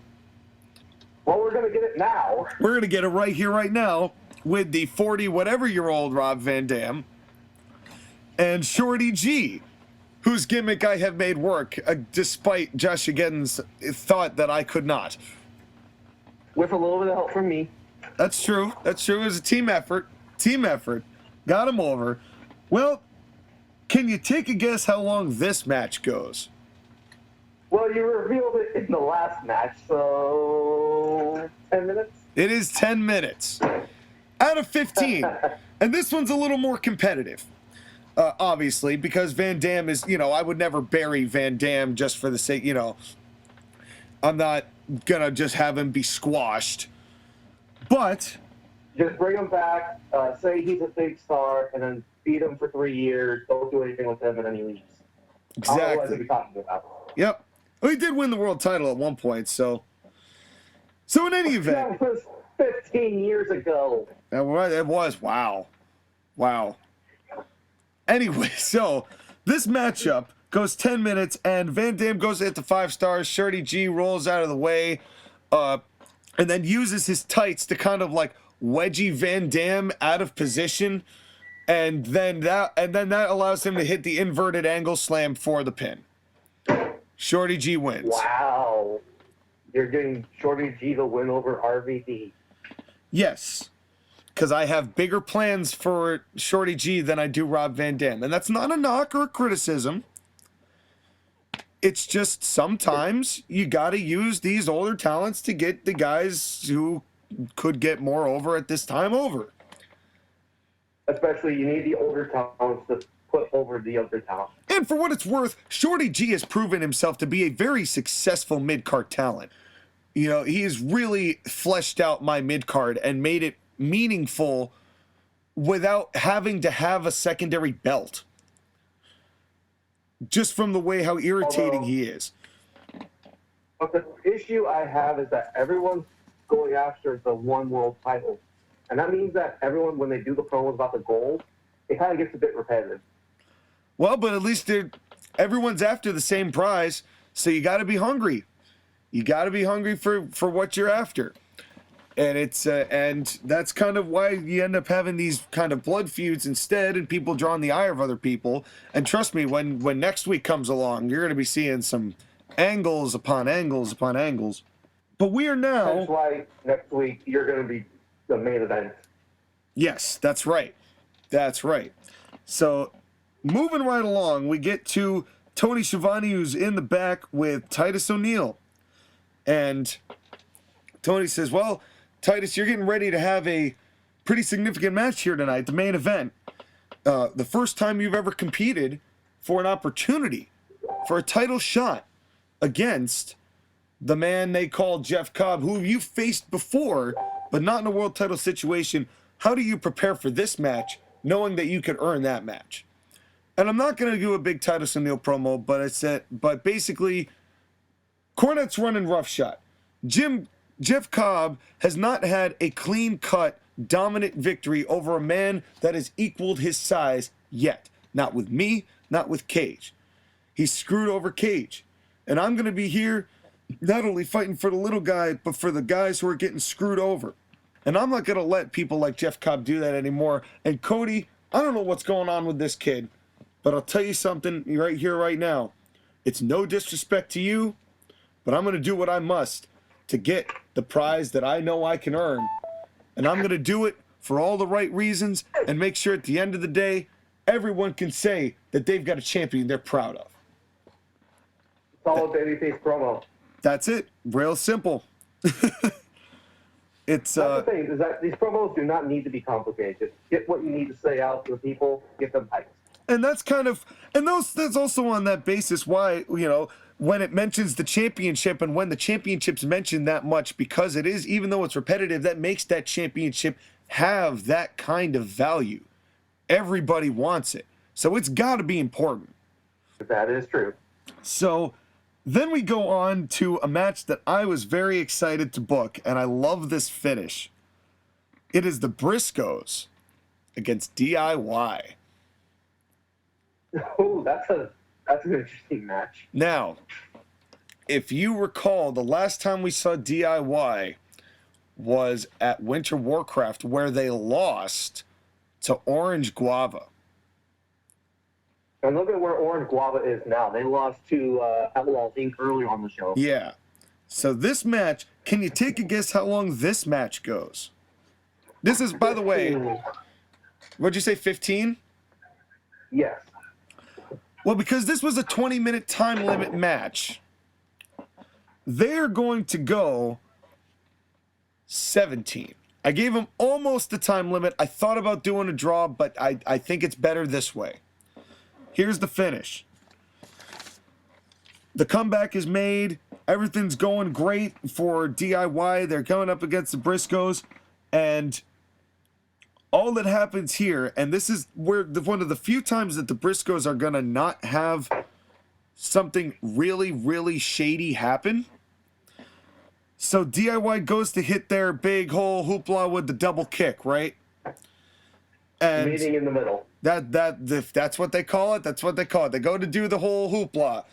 Well, we're going to get it now. We're going to get it right here, right now, with the 40-whatever-year-old Rob Van Dam and Shorty G, whose gimmick I have made work, despite Josh Again's thought that I could not. With a little bit of help from me. That's true. It was a team effort. Got him over. Well, can you take a guess how long this match goes? Well, you revealed it in the last match, so 10 minutes? It is 10 minutes out of 15. And this one's a little more competitive, obviously, because Van Dam is, I would never bury Van Dam just for the sake, I'm not going to just have him be squashed. But just bring him back, say he's a big star, and then beat him for 3 years. Don't do anything with him, and then he leaves. Exactly. I don't know what you're talking about. Yep. Well, he did win the world title at one point, so in any event. That was 15 years ago. It was. Wow. Anyway, so this matchup goes 10 minutes, and Van Dam goes at the 5 stars. Shorty G rolls out of the way, and then uses his tights to kind of like wedgie Van Dam out of position, and then that allows him to hit the inverted angle slam for the pin. Shorty G wins. Wow. You're getting Shorty G the win over RVD. Yes. Because I have bigger plans for Shorty G than I do Rob Van Dam. And that's not a knock or a criticism. It's just sometimes you got to use these older talents to get the guys who could get more over at this time over. Especially you need the older talents to put over the younger talent. And for what it's worth, Shorty G has proven himself to be a very successful mid-card talent. He has really fleshed out my mid-card and made it meaningful without having to have a secondary belt. Just from the way how irritating he is. But the issue I have is that everyone's going after the one world title. And that means that everyone, when they do the promos about the gold, it kind of gets a bit repetitive. Well, but at least everyone's after the same prize, so you got to be hungry. You got to be hungry for what you're after. And it's and that's kind of why you end up having these kind of blood feuds instead, and people drawing the ire of other people. And trust me, when next week comes along, you're going to be seeing some angles upon angles upon angles. But we are now... That's why next week you're going to be the main event. Yes, that's right. That's right. So, moving right along, we get to Tony Schiavone, who's in the back with Titus O'Neil. And Tony says, well, Titus, you're getting ready to have a pretty significant match here tonight, the main event. The first time you've ever competed for an opportunity for a title shot against the man they call Jeff Cobb, who you faced before, but not in a world title situation. How do you prepare for this match, knowing that you could earn that match? And I'm not going to do a big Titus O'Neil promo, but basically, Cornette's running roughshod. Jeff Cobb has not had a clean-cut, dominant victory over a man that has equaled his size yet. Not with me, not with Cage. He's screwed over Cage. And I'm going to be here not only fighting for the little guy, but for the guys who are getting screwed over. And I'm not going to let people like Jeff Cobb do that anymore. And Cody, I don't know what's going on with this kid, but I'll tell you something right here, right now. It's no disrespect to you, but I'm going to do what I must to get the prize that I know I can earn. And I'm going to do it for all the right reasons and make sure at the end of the day, everyone can say that they've got a champion they're proud of. Solid babyface promo. That's it. Real simple. That's the thing, is that these promos do not need to be complicated. Just get what you need to say out to the people, get them hyped. And that's kind of, and that's also on that basis why, you know, when it mentions the championship and when the championship's mentioned that much, because it is, even though it's repetitive, that makes that championship have that kind of value. Everybody wants it. So it's got to be important. That is true. So then we go on to a match that I was very excited to book, and I love this finish. It is the Briscoes against DIY. Oh, that's an interesting match. Now, if you recall, the last time we saw DIY was at Winter Warcraft, where they lost to Orange Guava. And look at where Orange Guava is now. They lost to Outlaws Inc. earlier on the show. Yeah. So this match, can you take a guess how long this match goes? This is, by the way, what'd you say, 15? Yes. Well, because this was a 20-minute time limit match, they're going to go 17. I gave them almost the time limit. I thought about doing a draw, but I think it's better this way. Here's the finish. The comeback is made. Everything's going great for DIY. They're going up against the Briscoes. And all that happens here, and this is where one of the few times that the Briscoes are going to not have something really, really shady happen. So DIY goes to hit their big whole hoopla with the double kick, right? And meeting in the middle. That's what they call it. That's what they call it. They go to do the whole hoopla,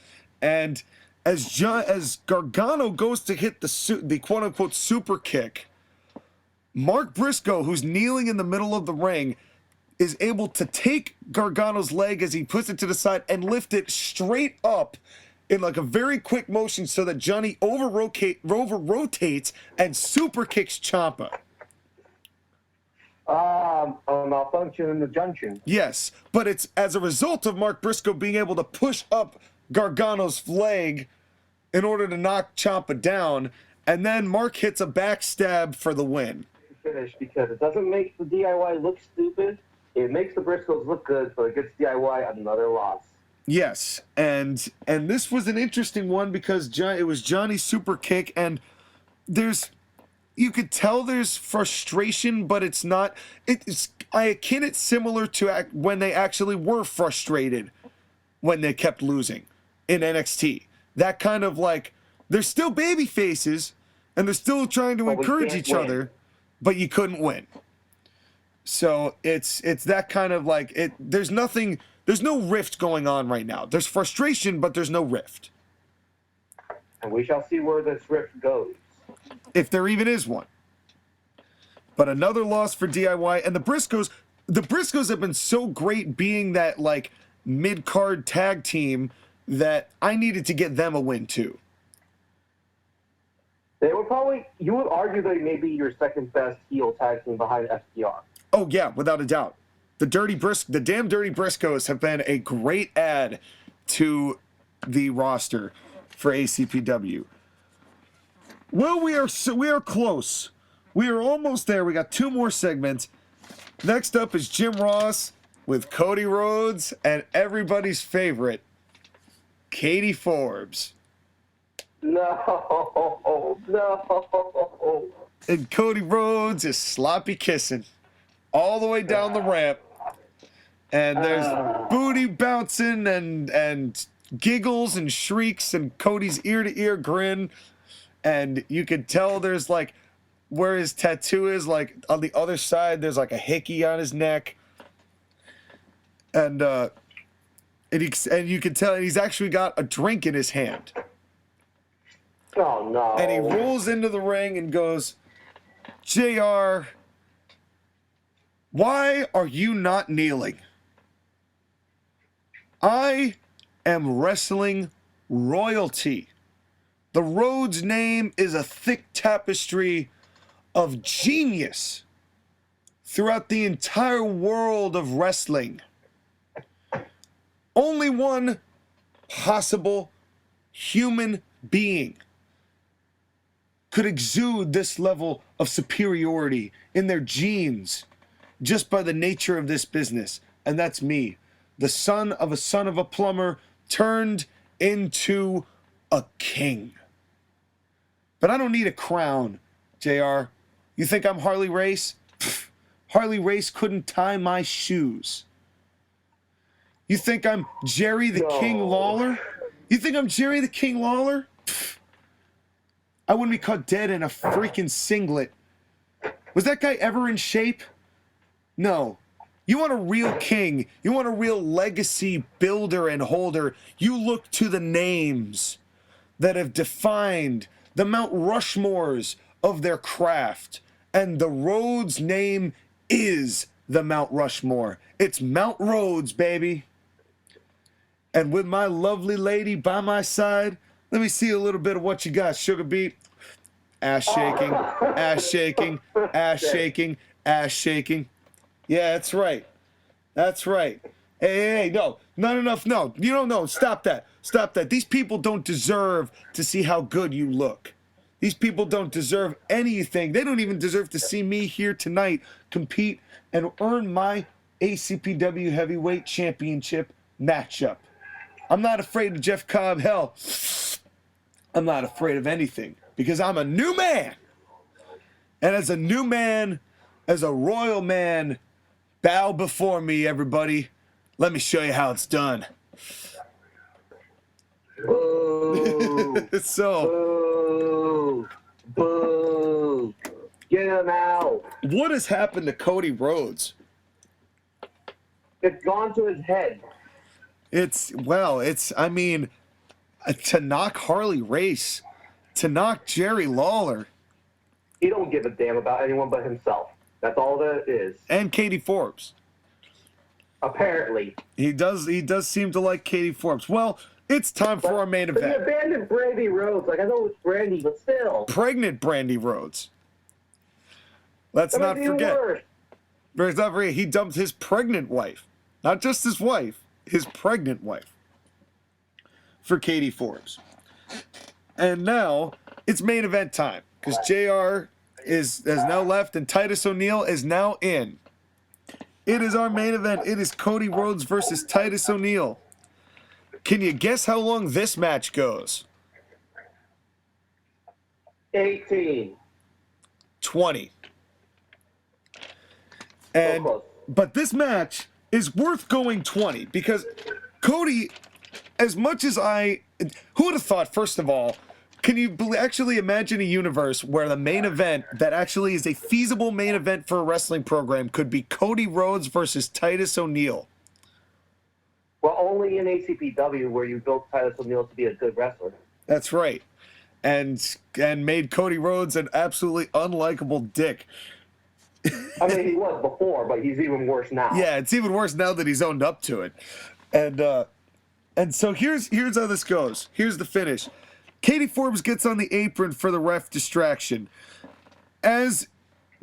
and as Gargano goes to hit the quote unquote super kick, Mark Briscoe, who's kneeling in the middle of the ring, is able to take Gargano's leg as he puts it to the side and lift it straight up in like a very quick motion so that Johnny over rotates and super kicks Ciampa. A malfunction in the junction. Yes, but it's as a result of Mark Briscoe being able to push up Gargano's leg in order to knock Ciampa down, and then Mark hits a backstab for the win. Finish, because it doesn't make the DIY look stupid. It makes the Briscoes look good, but it gets DIY another loss. Yes, and this was an interesting one because it was Johnny's super kick, and there's, you could tell there's frustration, but it's not. I akin it similar to when they actually were frustrated when they kept losing in NXT. That kind of like, they're still baby faces and they're still trying to encourage each other, but you couldn't win. So it's that kind of like, there's no rift going on right now. There's frustration, but there's no rift. And we shall see where this rift goes. If there even is one. But another loss for DIY. And the Briscoes have been so great being that like mid-card tag team that I needed to get them a win too. They were probably, you would argue they may be your second best heel tag team behind FTR. Oh yeah, without a doubt. The damn Dirty Briscoes have been a great add to the roster for ACPW. Well, we are close. We are almost there. We got 2 more segments. Next up is Jim Ross with Cody Rhodes and everybody's favorite, Katie Forbes. No. And Cody Rhodes is sloppy kissing all the way down the ramp. And there's booty bouncing and giggles and shrieks and Cody's ear-to-ear grin. And you could tell there's like, where his tattoo is, like on the other side, there's like a hickey on his neck. And you can tell he's actually got a drink in his hand. Oh, no. And he rolls into the ring and goes, JR, why are you not kneeling? I am wrestling royalty. The Rhodes name is a thick tapestry of genius throughout the entire world of wrestling. Only one possible human being could exude this level of superiority in their genes just by the nature of this business, and that's me, the son of a plumber turned into a king. But I don't need a crown, JR. You think I'm Harley Race? Pfft, Harley Race couldn't tie my shoes. You think I'm Jerry the King Lawler? You think I'm Jerry the King Lawler? Pfft, I wouldn't be caught dead in a freaking singlet. Was that guy ever in shape? No. You want a real king, you want a real legacy builder and holder, you look to the names that have defined the Mount Rushmores of their craft. And the Rhodes name is the Mount Rushmore. It's Mount Rhodes, baby. And with my lovely lady by my side, let me see a little bit of what you got, Sugar Beat. Ass shaking, ass shaking, ass shaking, ass shaking. Yeah, that's right. That's right. Hey, no, not enough. No, you don't know. Stop that. Stop that. These people don't deserve to see how good you look. These people don't deserve anything. They don't even deserve to see me here tonight compete and earn my ACPW Heavyweight Championship matchup. I'm not afraid of Jeff Cobb. Hell, I'm not afraid of anything because I'm a new man. And as a new man, as a royal man, bow before me, everybody. Let me show you how it's done. Boo. So, Boo. Get him out. what has happened to Cody Rhodes? It's gone to his head. I mean, to knock Harley Race, to knock Jerry Lawler. He don't give a damn about anyone but himself. That's all that it is. And Katie Forbes. Apparently. He does seem to like Katie Forbes. Well, it's time for our main But he event. abandoned Brandy Rhodes. Like, I know it's Brandy, but still. Pregnant Brandy Rhodes. Let's That not makes it forget. worse. Let's not forget, he dumped his pregnant wife. Not just his wife, his pregnant wife. For Katie Forbes. And now, it's main event time. Because JR has now left and Titus O'Neil is now in. It is our main event. It is Cody Rhodes versus Titus O'Neil. Can you guess how long this match goes? 18. 20. So close. But this match is worth going 20 because Cody, as much as who would have thought, first of all, can you actually imagine a universe where the main event that actually is a feasible main event for a wrestling program could be Cody Rhodes versus Titus O'Neil? Well, only in ACPW where you built Titus O'Neil to be a good wrestler. That's right. And made Cody Rhodes an absolutely unlikable dick. I mean, he was before, but he's even worse now. Yeah, it's even worse now that he's owned up to it. And so here's how this goes. Here's the finish. Katie Forbes gets on the apron for the ref distraction. As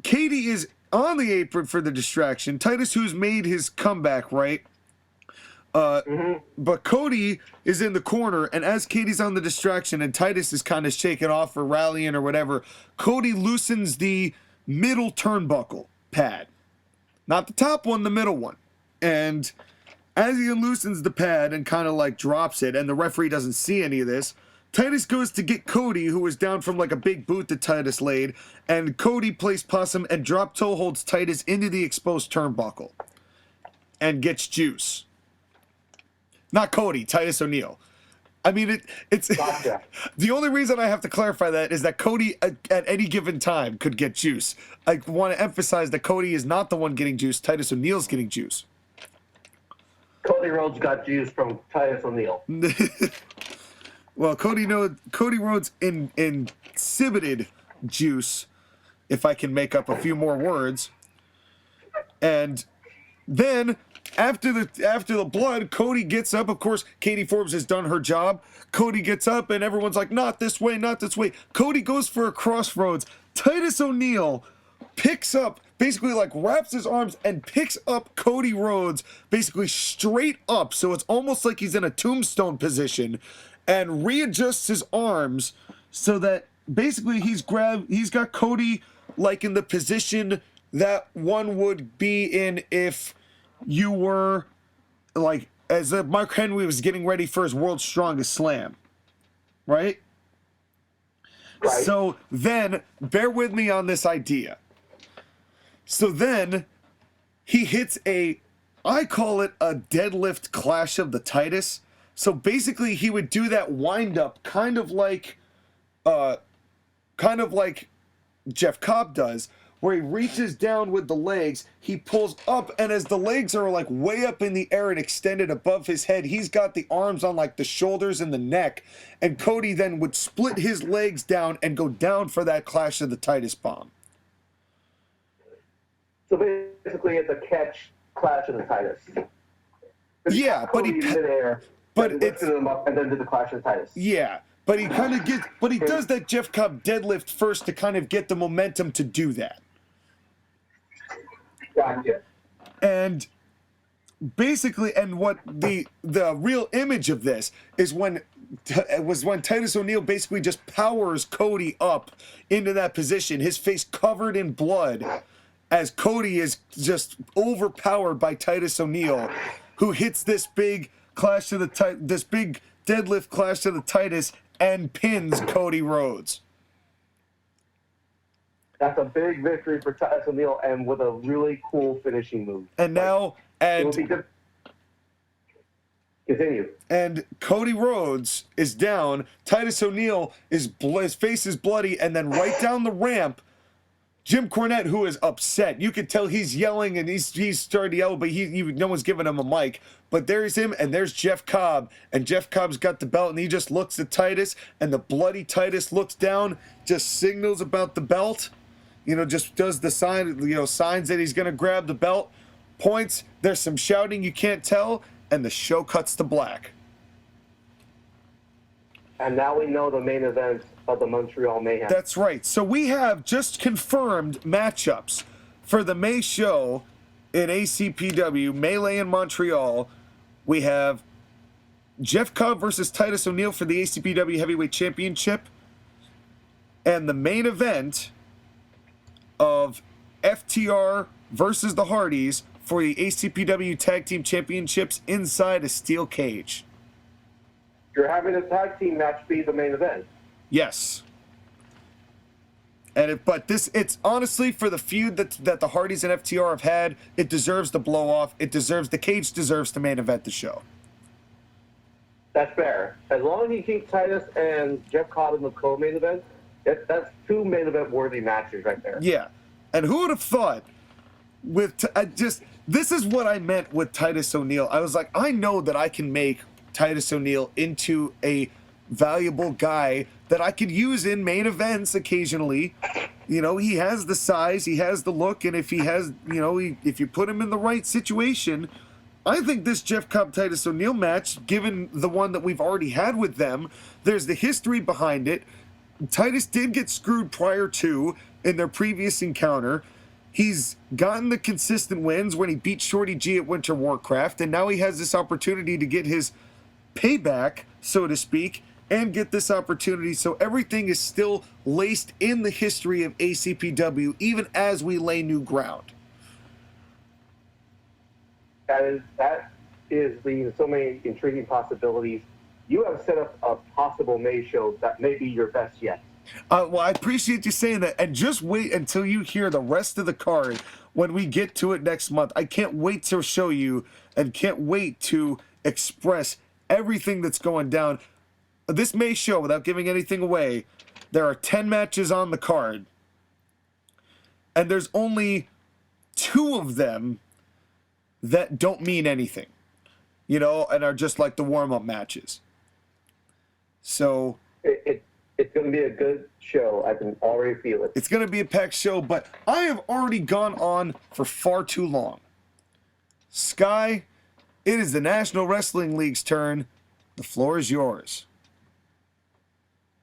Katie is on the apron for the distraction, Titus, who's made his comeback, right? But Cody is in the corner, and as Katie's on the distraction and Titus is kind of shaking off or rallying or whatever, Cody loosens the middle turnbuckle pad. Not the top one, the middle one. And as he loosens the pad and kind of like drops it, and the referee doesn't see any of this, Titus goes to get Cody, who was down from like a big boot that Titus laid, and Cody plays possum and drop toe holds Titus into the exposed turnbuckle and gets juice. Not Cody, Titus O'Neil. I mean, it's Gotcha. The only reason I have to clarify that is that Cody at any given time could get juice. I want to emphasize that Cody is not the one getting juice. Titus O'Neil's getting juice. Cody Rhodes got juice from Titus O'Neil. Well, Cody Rhodes exhibited juice, if I can make up a few more words. And then after the blood, Cody gets up. Of course, Katie Forbes has done her job. Cody gets up, and everyone's like, not this way, not this way. Cody goes for a crossroads. Titus O'Neil picks up, basically like wraps his arms and picks up Cody Rhodes basically straight up. So it's almost like he's in a tombstone position and readjusts his arms so that basically he's got Cody like in the position that one would be in if you were like as if Mark Henry was getting ready for his World's Strongest Slam, right? Right. So then, bear with me on this idea. So then, he hits I call it a deadlift clash of the Titus. So basically, he would do that wind up, kind of like Jeff Cobb does, where he reaches down with the legs, he pulls up, and as the legs are like way up in the air and extended above his head, he's got the arms on like the shoulders and the neck, and Cody then would split his legs down and go down for that clash of the Titus bomb. So basically, it's a catch clash of the Titus. Yeah, but lifted him up and then did the clash of the Titus. Yeah, but he kind of he does that Jeff Cobb deadlift first to kind of get the momentum to do that. Gotcha. And basically, and what the real image of this is when Titus O'Neil basically just powers Cody up into that position, his face covered in blood, as Cody is just overpowered by Titus O'Neil, who hits this big clash to this big deadlift clash to the Titus and pins Cody Rhodes. That's a big victory for Titus O'Neil, and with a really cool finishing move. And now, Continue. And Cody Rhodes is down. Titus O'Neil his face is bloody, and then right down the ramp, Jim Cornette, who is upset. You could tell he's yelling, and he's starting to yell, but no one's giving him a mic. But there's him, and there's Jeff Cobb, and Jeff Cobb's got the belt, and he just looks at Titus, and the bloody Titus looks down, just signals about the belt. Just does the sign, signs that he's going to grab the belt, points, there's some shouting you can't tell, and the show cuts to black. And now we know the main event of the Montreal Mayhem. That's right. So we have just confirmed matchups for the May show in ACPW, Melee in Montreal. We have Jeff Cobb versus Titus O'Neil for the ACPW Heavyweight Championship. And the main event of FTR versus the Hardys for the ACPW Tag Team Championships inside a steel cage. You're having a tag team match be the main event. Yes. But it's honestly, for the feud that the Hardys and FTR have had, it deserves the blow off. The cage deserves to main event the show. That's fair. As long as you keep Titus and Jeff Cobb in the co-main event, that's two main event worthy matches right there. Yeah, and who would have thought? This is what I meant with Titus O'Neil. I was like, I know that I can make Titus O'Neil into a valuable guy that I could use in main events occasionally. You know, he has the size, he has the look, and if he has, you know, if you put him in the right situation, I think this Jeff Cobb Titus O'Neil match, given the one that we've already had with them, there's the history behind it. Titus did get screwed prior to in their previous encounter. He's gotten the consistent wins when he beat Shorty G at Winter Warcraft, and now he has this opportunity to get his payback, so to speak, and get this opportunity. So everything is still laced in the history of ACPW, even as we lay new ground. That is leading to so many intriguing possibilities. You have set up a possible May show that may be your best yet. Well, I appreciate you saying that, and just wait until you hear the rest of the card when we get to it next month. I can't wait to show you and can't wait to express everything that's going down. This May show, without giving anything away, there are 10 matches on the card, and there's only 2 of them that don't mean anything, you know, and are just like the warm-up matches. So it's going to be a good show. I can already feel it. It's going to be a packed show, but I have already gone on for far too long. Sky, it is the National Wrestling League's turn. The floor is yours.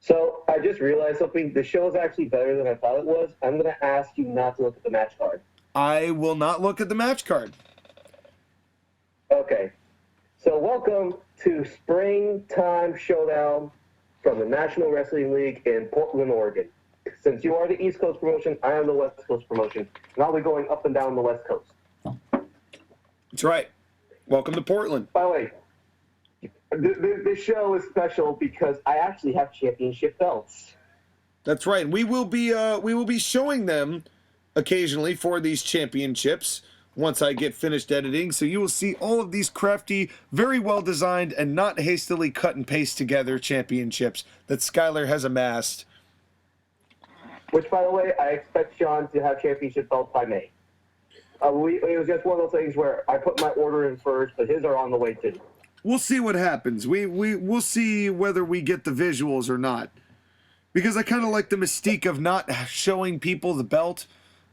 So I just realized something. The show is actually better than I thought it was. I'm going to ask you not to look at the match card. I will not look at the match card. Okay. So welcome to Springtime Showdown from the National Wrestling League in Portland, Oregon. Since you are the East Coast promotion, I am the West Coast promotion, and I'll be going up and down the West Coast. That's right. Welcome to Portland. By the way, this show is special because I actually have championship belts. That's right. We will be showing them occasionally for these championships once I get finished editing. So you will see all of these crafty, very well designed, and not hastily cut and paste together championships that Skylar has amassed. Which, by the way, I expect Sean to have championship belts by May. It was just one of those things where I put my order in first, but his are on the way too. We'll see what happens. We'll see whether we get the visuals or not. Because I kind of like the mystique of not showing people the belt.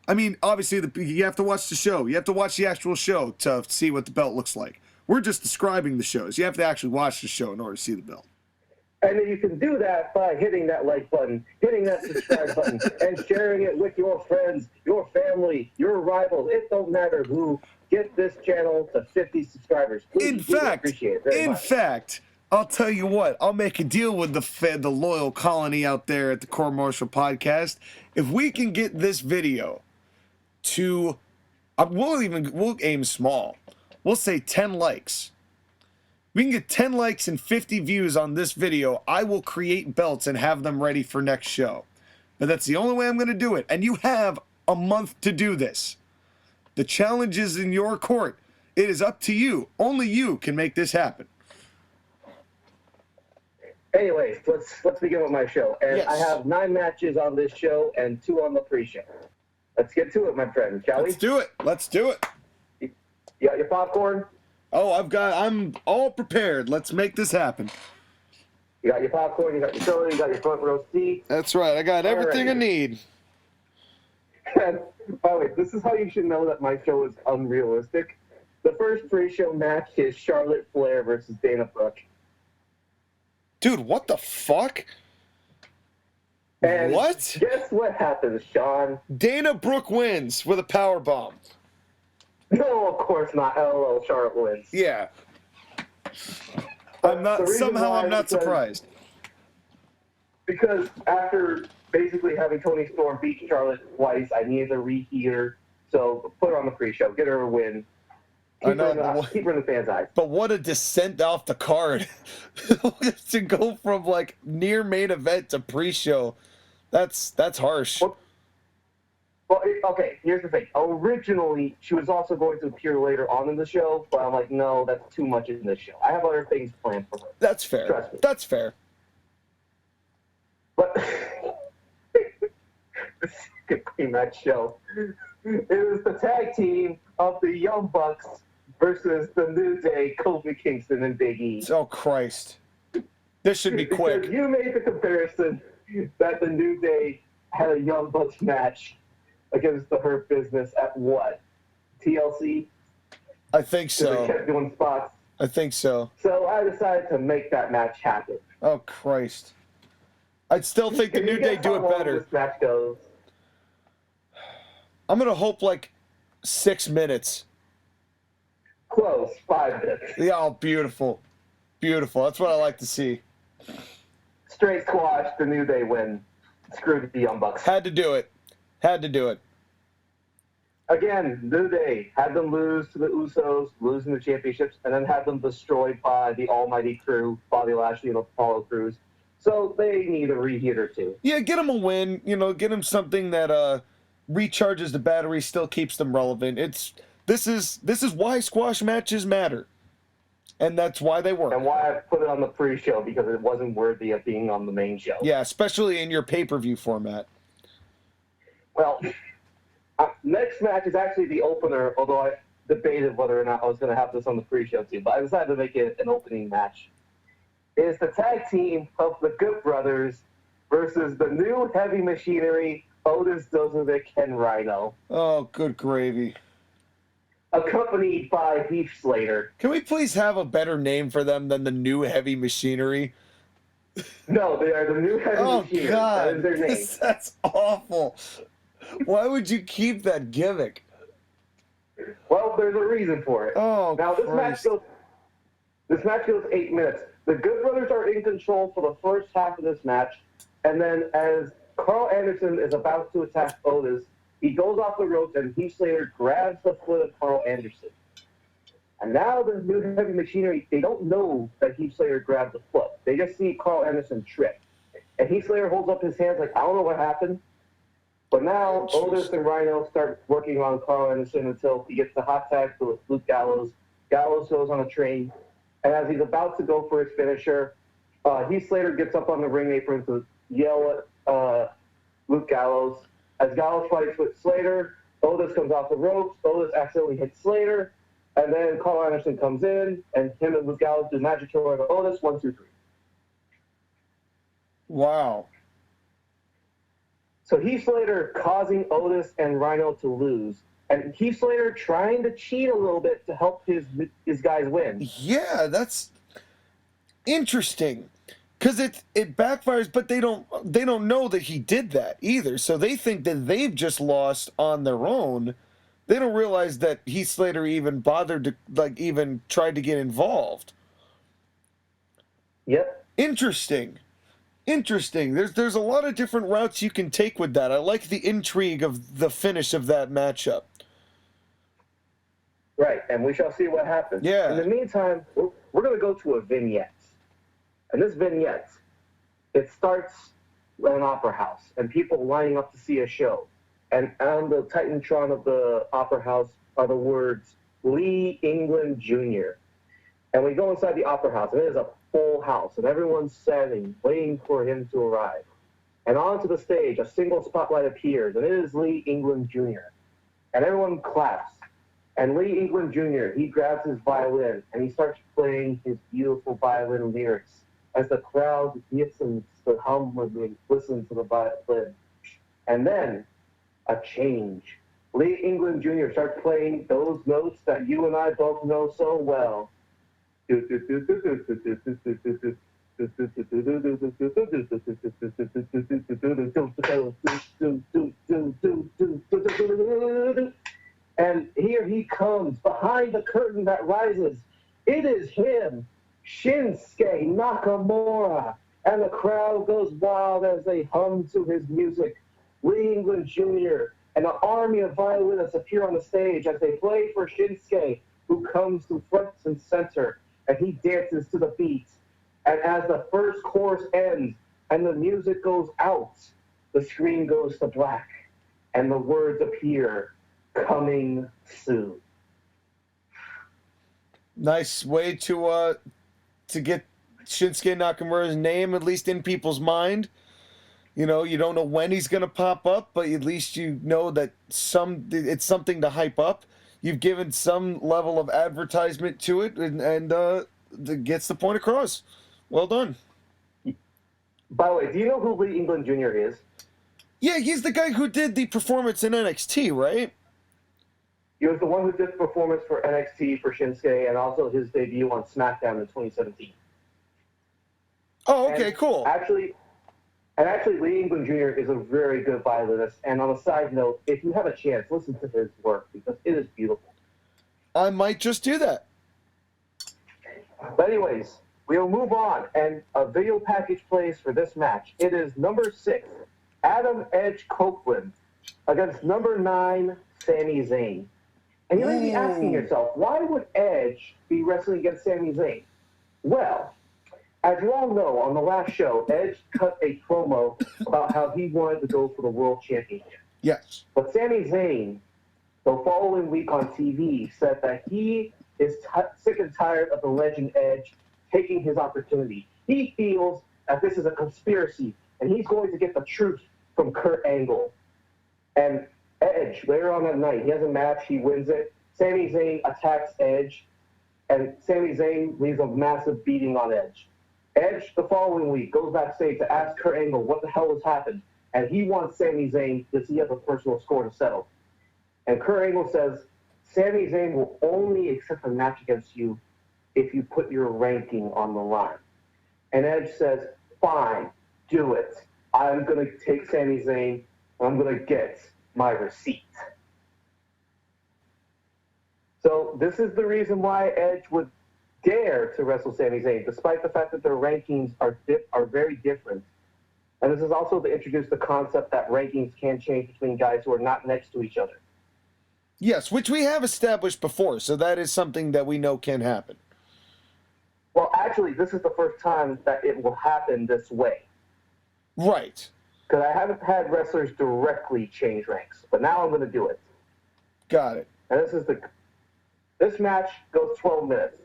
I mean, obviously, you have to watch the show. You have to watch the actual show to see what the belt looks like. We're just describing the shows. You have to actually watch the show in order to see the belt. And then you can do that by hitting that like button, hitting that subscribe button, and sharing it with your friends, your family, your rivals. It don't matter who. Get this channel to 50 subscribers. Please, appreciate it very much. I'll tell you what. I'll make a deal with the loyal colony out there at the Core Martial Podcast. If we can get this video to, we'll aim small. We'll say 10 likes. We can get 10 likes and 50 views on this video. I will create belts and have them ready for next show. But that's the only way I'm going to do it. And you have a month to do this. The challenge is in your court. It is up to you. Only you can make this happen. Anyways, let's begin with my show. And yes. I have 9 matches on this show and 2 on the pre-show. Let's get to it, my friend, shall we? Let's do it. You got your popcorn? Oh, I'm all prepared. Let's make this happen. You got your popcorn, you got your soda, you got your front row seat. That's right. I got everything I need. And, by the way, this is how you should know that my show is unrealistic. The first pre-show match is Charlotte Flair versus Dana Brooke. Dude, what the fuck? And what? Guess what happens, Sean? Dana Brooke wins with a power bomb. No, of course not. LOL, Charlotte wins. Yeah. I'm not surprised. Because after basically having Toni Storm beat Charlotte twice, I needed a reheater. So put her on the pre-show, get her a win. Keep her in the fans' eyes. But what a descent off the card. To go from like near main event to pre-show. That's harsh. Well, okay, here's the thing. Originally, she was also going to appear later on in the show, but I'm like, no, that's too much in this show. I have other things planned for her. That's fair. Trust me. That's fair. But the second pre-match show, it was the tag team of the Young Bucks versus the New Day, Kofi Kingston and Big E. Oh, Christ. This should be quick. Because you made the comparison that the New Day had a Young Bucks match against the Hurt Business at what? TLC? I think so. They kept doing spots. I think so. So I decided to make that match happen. Oh, Christ. I'd still think the New Day do it better. This match goes. I'm going to hope like 6 minutes. Close, 5 minutes. Yeah, oh, beautiful. Beautiful. That's what I like to see. Straight squash, the New Day win. Screw the Young Bucks. Had to do it. Had to do it. Again, New Day had them lose to the Usos, losing the championships, and then had them destroyed by the Almighty Crew, Bobby Lashley and Apollo Crews. So they need a reheat or two. Yeah, get them a win. You know, get them something that recharges the battery, still keeps them relevant. This is why squash matches matter. And that's why they work. And why I put it on the pre-show, because it wasn't worthy of being on the main show. Yeah, especially in your pay-per-view format. Well, next match is actually the opener, although I debated whether or not I was going to have this on the pre-show too, but I decided to make it an opening match. It's the tag team of the Good Brothers versus the new heavy machinery, Otis, Dozovic, and Rhino. Oh, good gravy. Accompanied by Heath Slater. Can we please have a better name for them than the new heavy machinery? No, they are the new heavy machinery. Oh, God. That is their name. That's awful. Why would you keep that gimmick? Well, there's a reason for it. Oh, now this match goes 8 minutes. The Good Brothers are in control for the first half of this match, and then as Carl Anderson is about to attack Otis, he goes off the ropes and Heath Slater grabs the foot of Carl Anderson. And now the new heavy machinery, they don't know that Heath Slater grabbed the foot. They just see Carl Anderson trip. And Heath Slater holds up his hands like, I don't know what happened. But now Otis and Rhino start working on Carl Anderson until he gets the hot tag to Luke Gallows. Gallows goes on a train. And as he's about to go for his finisher, Heath Slater gets up on the ring apron to yell at Luke Gallows. As Gallows fights with Slater, Otis comes off the ropes. Otis accidentally hits Slater. And then Carl Anderson comes in, and him and Luke Gallows do magic killer to Otis. 1, 2, 3. Wow. So Heath Slater causing Otis and Rhino to lose. And Heath Slater trying to cheat a little bit to help his guys win. Yeah, that's interesting. Because it backfires, but they don't know that he did that either. So they think that they've just lost on their own. They don't realize that Heath Slater even bothered to, even tried to get involved. Yep. Interesting. There's a lot of different routes you can take with that. I like the intrigue of the finish of that matchup. Right, and we shall see what happens. Yeah. In the meantime, we're going to go to a vignette. And this vignette, it starts at an opera house, and people lining up to see a show. And on the Titantron of the opera house are the words, Lee England Jr. And we go inside the opera house, and it is a full house, and everyone's standing, waiting for him to arrive. And onto the stage, a single spotlight appears, and it is Lee England Jr. And everyone claps. And Lee England Jr., he grabs his violin, and he starts playing his beautiful violin lyrics as the crowd listens to hum when they listen to the violin. And then, a change. Lee England Jr. starts playing those notes that you and I both know so well. And here he comes, behind the curtain that rises. It is him, Shinsuke Nakamura. And the crowd goes wild as they hum to his music. Lee England Jr. and an army of violinists appear on the stage as they play for Shinsuke, who comes to front and center, and he dances to the beat. And as the first chorus ends and the music goes out, the screen goes to black. and the words appear, "Coming soon." Nice way to get Shinsuke Nakamura's name at least in people's mind. You know, you don't know when he's going to pop up, but at least you know that it's something to hype up. You've given some level of advertisement to it, and gets the point across. Well done. By the way, do you know who Lee England Jr. is? Yeah, he's the guy who did the performance in NXT, right? He was the one who did the performance for NXT for Shinsuke, and also his debut on SmackDown in 2017. Oh, okay, cool. Actually, Lee England Jr. is a very good violinist. And on a side note, if you have a chance, listen to his work because it is beautiful. I might just do that. But anyways, we'll move on. And a video package plays for this match. It is number 6, Adam Edge Copeland against number 9, Sami Zayn. And you may be asking yourself, why would Edge be wrestling against Sami Zayn? Well, as you all know, on the last show, Edge cut a promo about how he wanted to go for the World Championship. Yes. But Sami Zayn, the following week on TV, said that he is sick and tired of the legend Edge taking his opportunity. He feels that this is a conspiracy, and he's going to get the truth from Kurt Angle. And Edge, later on that night, he has a match, he wins it. Sami Zayn attacks Edge, and Sami Zayn leaves a massive beating on Edge. Edge, the following week, goes backstage to ask Kurt Angle what the hell has happened, and he wants Sami Zayn because he has a personal score to settle. And Kurt Angle says, Sami Zayn will only accept a match against you if you put your ranking on the line. And Edge says, fine, do it. I'm going to take Sami Zayn, and I'm going to get my receipt. So this is the reason why Edge would dare to wrestle Sami Zayn, despite the fact that their rankings are very different. And this is also to introduce the concept that rankings can change between guys who are not next to each other. Yes, which we have established before, so that is something that we know can happen. Well, actually, this is the first time that it will happen this way. Right. Because I haven't had wrestlers directly change ranks, but now I'm going to do it. Got it. And this match goes 12 minutes.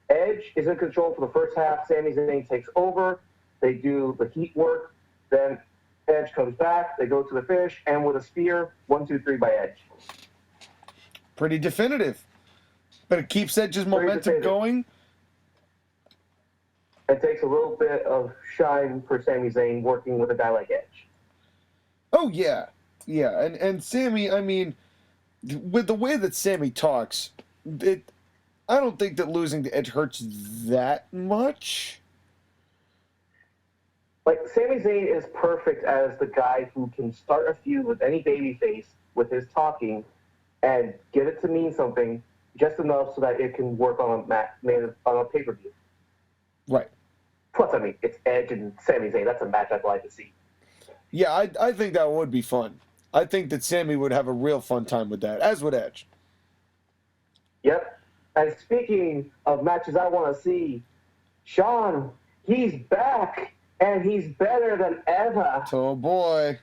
Edge is in control for the first half. Sami Zayn takes over. They do the heat work. Then Edge comes back. They go to the finish, and with a spear, 1, 2, 3 by Edge. Pretty definitive. But it keeps Edge's momentum going. It takes a little bit of shine for Sami Zayn working with a guy like Edge. Oh, yeah. Yeah, and Sami, I mean, with the way that Sami talks, I don't think that losing to Edge hurts that much. Like, Sami Zayn is perfect as the guy who can start a feud with any babyface with his talking and get it to mean something just enough so that it can work on a pay-per-view. Right. Plus, I mean, it's Edge and Sami Zayn. That's a match I'd like to see. Yeah, I think that would be fun. I think that Sami would have a real fun time with that, as would Edge. Yep. And speaking of matches I want to see, Sean, he's back, and he's better than ever. Oh, boy.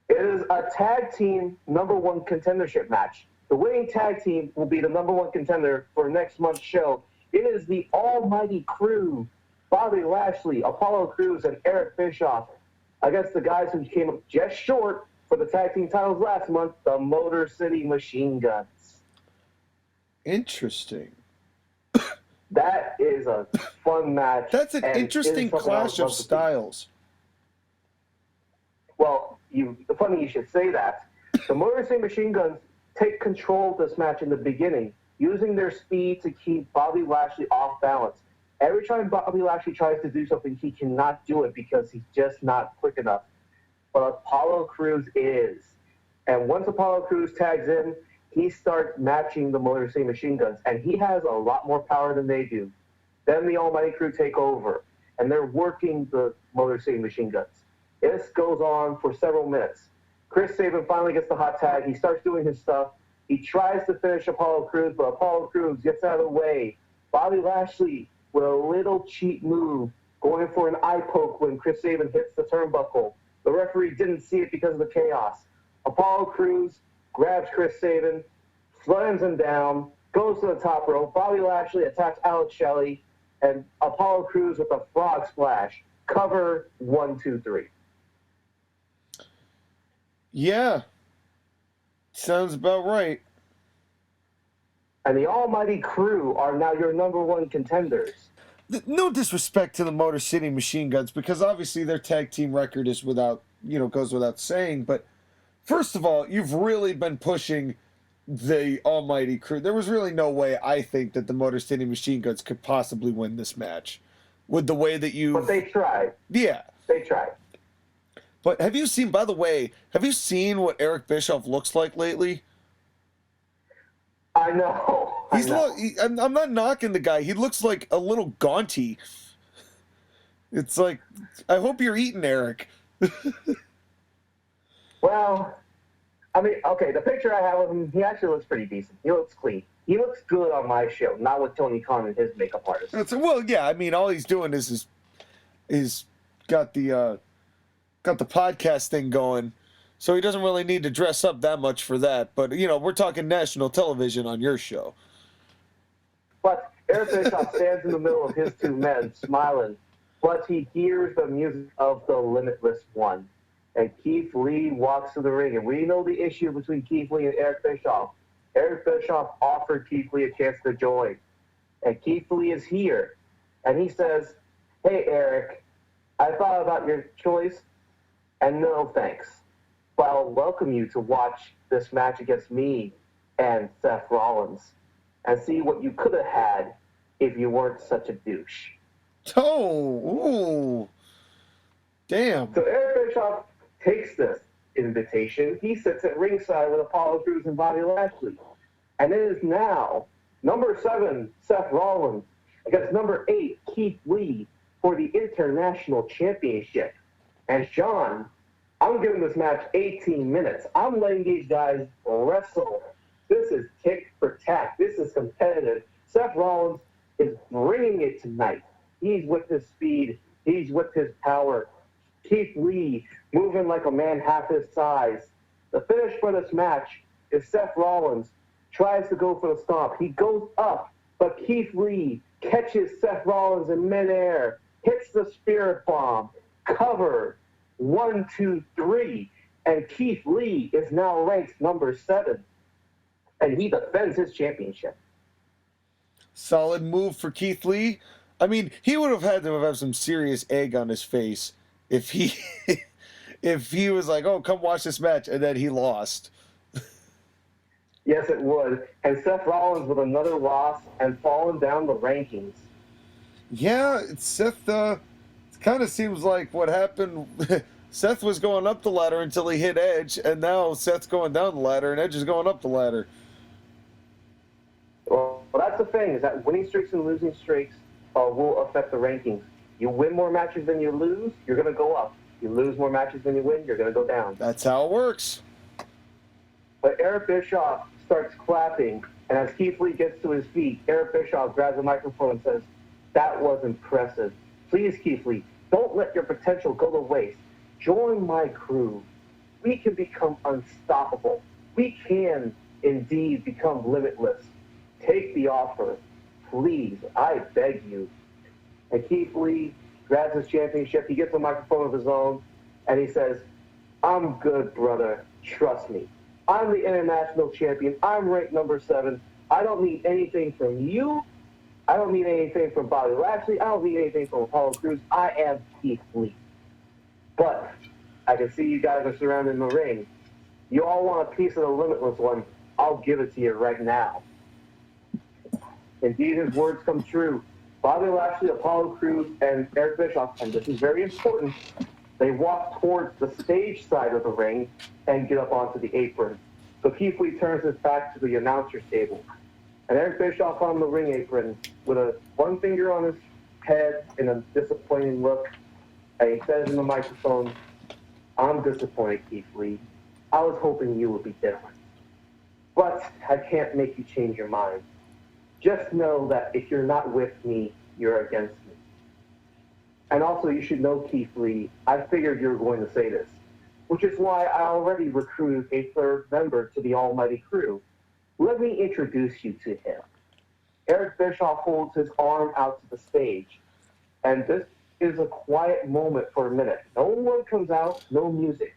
It is a tag team #1 contendership match. The winning tag team will be the #1 contender for next month's show. It is the Almighty Crew, Bobby Lashley, Apollo Crews, and Eric Bischoff, against the guys who came up just short for the tag team titles last month, the Motor City Machine Guns. Interesting. That is a fun match. That's an interesting clash of styles. Well, funny you should say that. The Motor City Machine Guns take control of this match in the beginning, using their speed to keep Bobby Lashley off balance. Every time Bobby Lashley tries to do something, he cannot do it because he's just not quick enough. But Apollo Crews is. And once Apollo Crews tags in, he starts matching the Motor City Machine Guns, and he has a lot more power than they do. Then the Almighty Crew take over, and they're working the Motor City Machine Guns. This goes on for several minutes. Chris Sabin finally gets the hot tag. He starts doing his stuff. He tries to finish Apollo Crews, but Apollo Crews gets out of the way. Bobby Lashley, with a little cheap move, going for an eye poke when Chris Sabin hits the turnbuckle. The referee didn't see it because of the chaos. Apollo Crews grabs Chris Sabin, slams him down, goes to the top rope. Bobby Lashley attacks Alex Shelley, and Apollo Crews with a frog splash. Cover 1, 2, 3. Yeah. Sounds about right. And the Almighty Crew are now your number one contenders. No disrespect to the Motor City Machine Guns, because obviously their tag team record is goes without saying. But first of all, you've really been pushing the Almighty Crew. There was really no way, I think, that the Motor City Machine Guns could possibly win this match with the way that you. But they tried. Yeah. They tried. But have you seen what Eric Bischoff looks like lately? I know. I'm not knocking the guy. He looks like a little gaunty. It's like, I hope you're eating, Eric. Well, I mean, okay, the picture I have of him, he actually looks pretty decent. He looks clean. He looks good on my show, not with Tony Khan and his makeup artist. Well, yeah, I mean, all he's doing is got the podcast thing going, so he doesn't really need to dress up that much for that. But, we're talking national television on your show. But Eric Bischoff stands in the middle of his two men, smiling, but he hears the music of the Limitless One. And Keith Lee walks to the ring, and we know the issue between Keith Lee and Eric Bischoff. Eric Bischoff offered Keith Lee a chance to join. And Keith Lee is here. And he says, "Hey, Eric, I thought about your choice, and no thanks. But I'll welcome you to watch this match against me and Seth Rollins and see what you could have had if you weren't such a douche." Oh, ooh. Damn. So Eric Bischoff takes this invitation. He sits at ringside with Apollo Crews and Bobby Lashley. And it is now number 7, Seth Rollins, against number 8, Keith Lee, for the International Championship. And Sean, I'm giving this match 18 minutes. I'm letting these guys wrestle. This is tick for tack. This is competitive. Seth Rollins is bringing it tonight. He's with his speed. He's with his power. Keith Lee moving like a man half his size. The finish for this match is Seth Rollins tries to go for the stomp. He goes up, but Keith Lee catches Seth Rollins in midair, hits the spirit bomb, cover, 1, 2, 3, and Keith Lee is now ranked number 7, and he defends his championship. Solid move for Keith Lee. I mean, he would have had to have some serious egg on his face if he if he was like, "Oh, come watch this match," and then he lost. Yes, it would. And Seth Rollins with another loss and falling down the rankings. Yeah, Seth, it kind of seems like what happened. Seth was going up the ladder until he hit Edge, and now Seth's going down the ladder, and Edge is going up the ladder. Well, that's the thing, is that winning streaks and losing streaks will affect the rankings. You win more matches than you lose, you're going to go up. You lose more matches than you win, you're going to go down. That's how it works. But Eric Bischoff starts clapping, and as Keith Lee gets to his feet, Eric Bischoff grabs the microphone and says, "That was impressive. Please, Keith Lee, don't let your potential go to waste. Join my crew. We can become unstoppable. We can indeed become limitless. Take the offer. Please, I beg you." And Keith Lee grabs his championship. He gets a microphone of his own, and he says, "I'm good, brother. Trust me. I'm the international champion. I'm ranked number 7. I don't need anything from you. I don't need anything from Bobby Lashley. I don't need anything from Apollo Crews. I am Keith Lee. But I can see you guys are surrounding the ring. You all want a piece of the Limitless One. I'll give it to you right now." Indeed, his words come true. Bobby Lashley, Apollo Crews, and Eric Bischoff, and this is very important, they walk towards the stage side of the ring and get up onto the apron. So Keith Lee turns his back to the announcer's table. And Eric Bischoff on the ring apron with one finger on his head in a disappointing look. And he says in the microphone, "I'm disappointed, Keith Lee. I was hoping you would be different. But I can't make you change your mind. Just know that if you're not with me, you're against me. And also, you should know, Keith Lee, I figured you were going to say this. which is why I already recruited a third member to the Almighty Crew. Let me introduce you to him. Eric Bischoff holds his arm out to the stage, and this is a quiet moment for a minute. No one comes out, no music.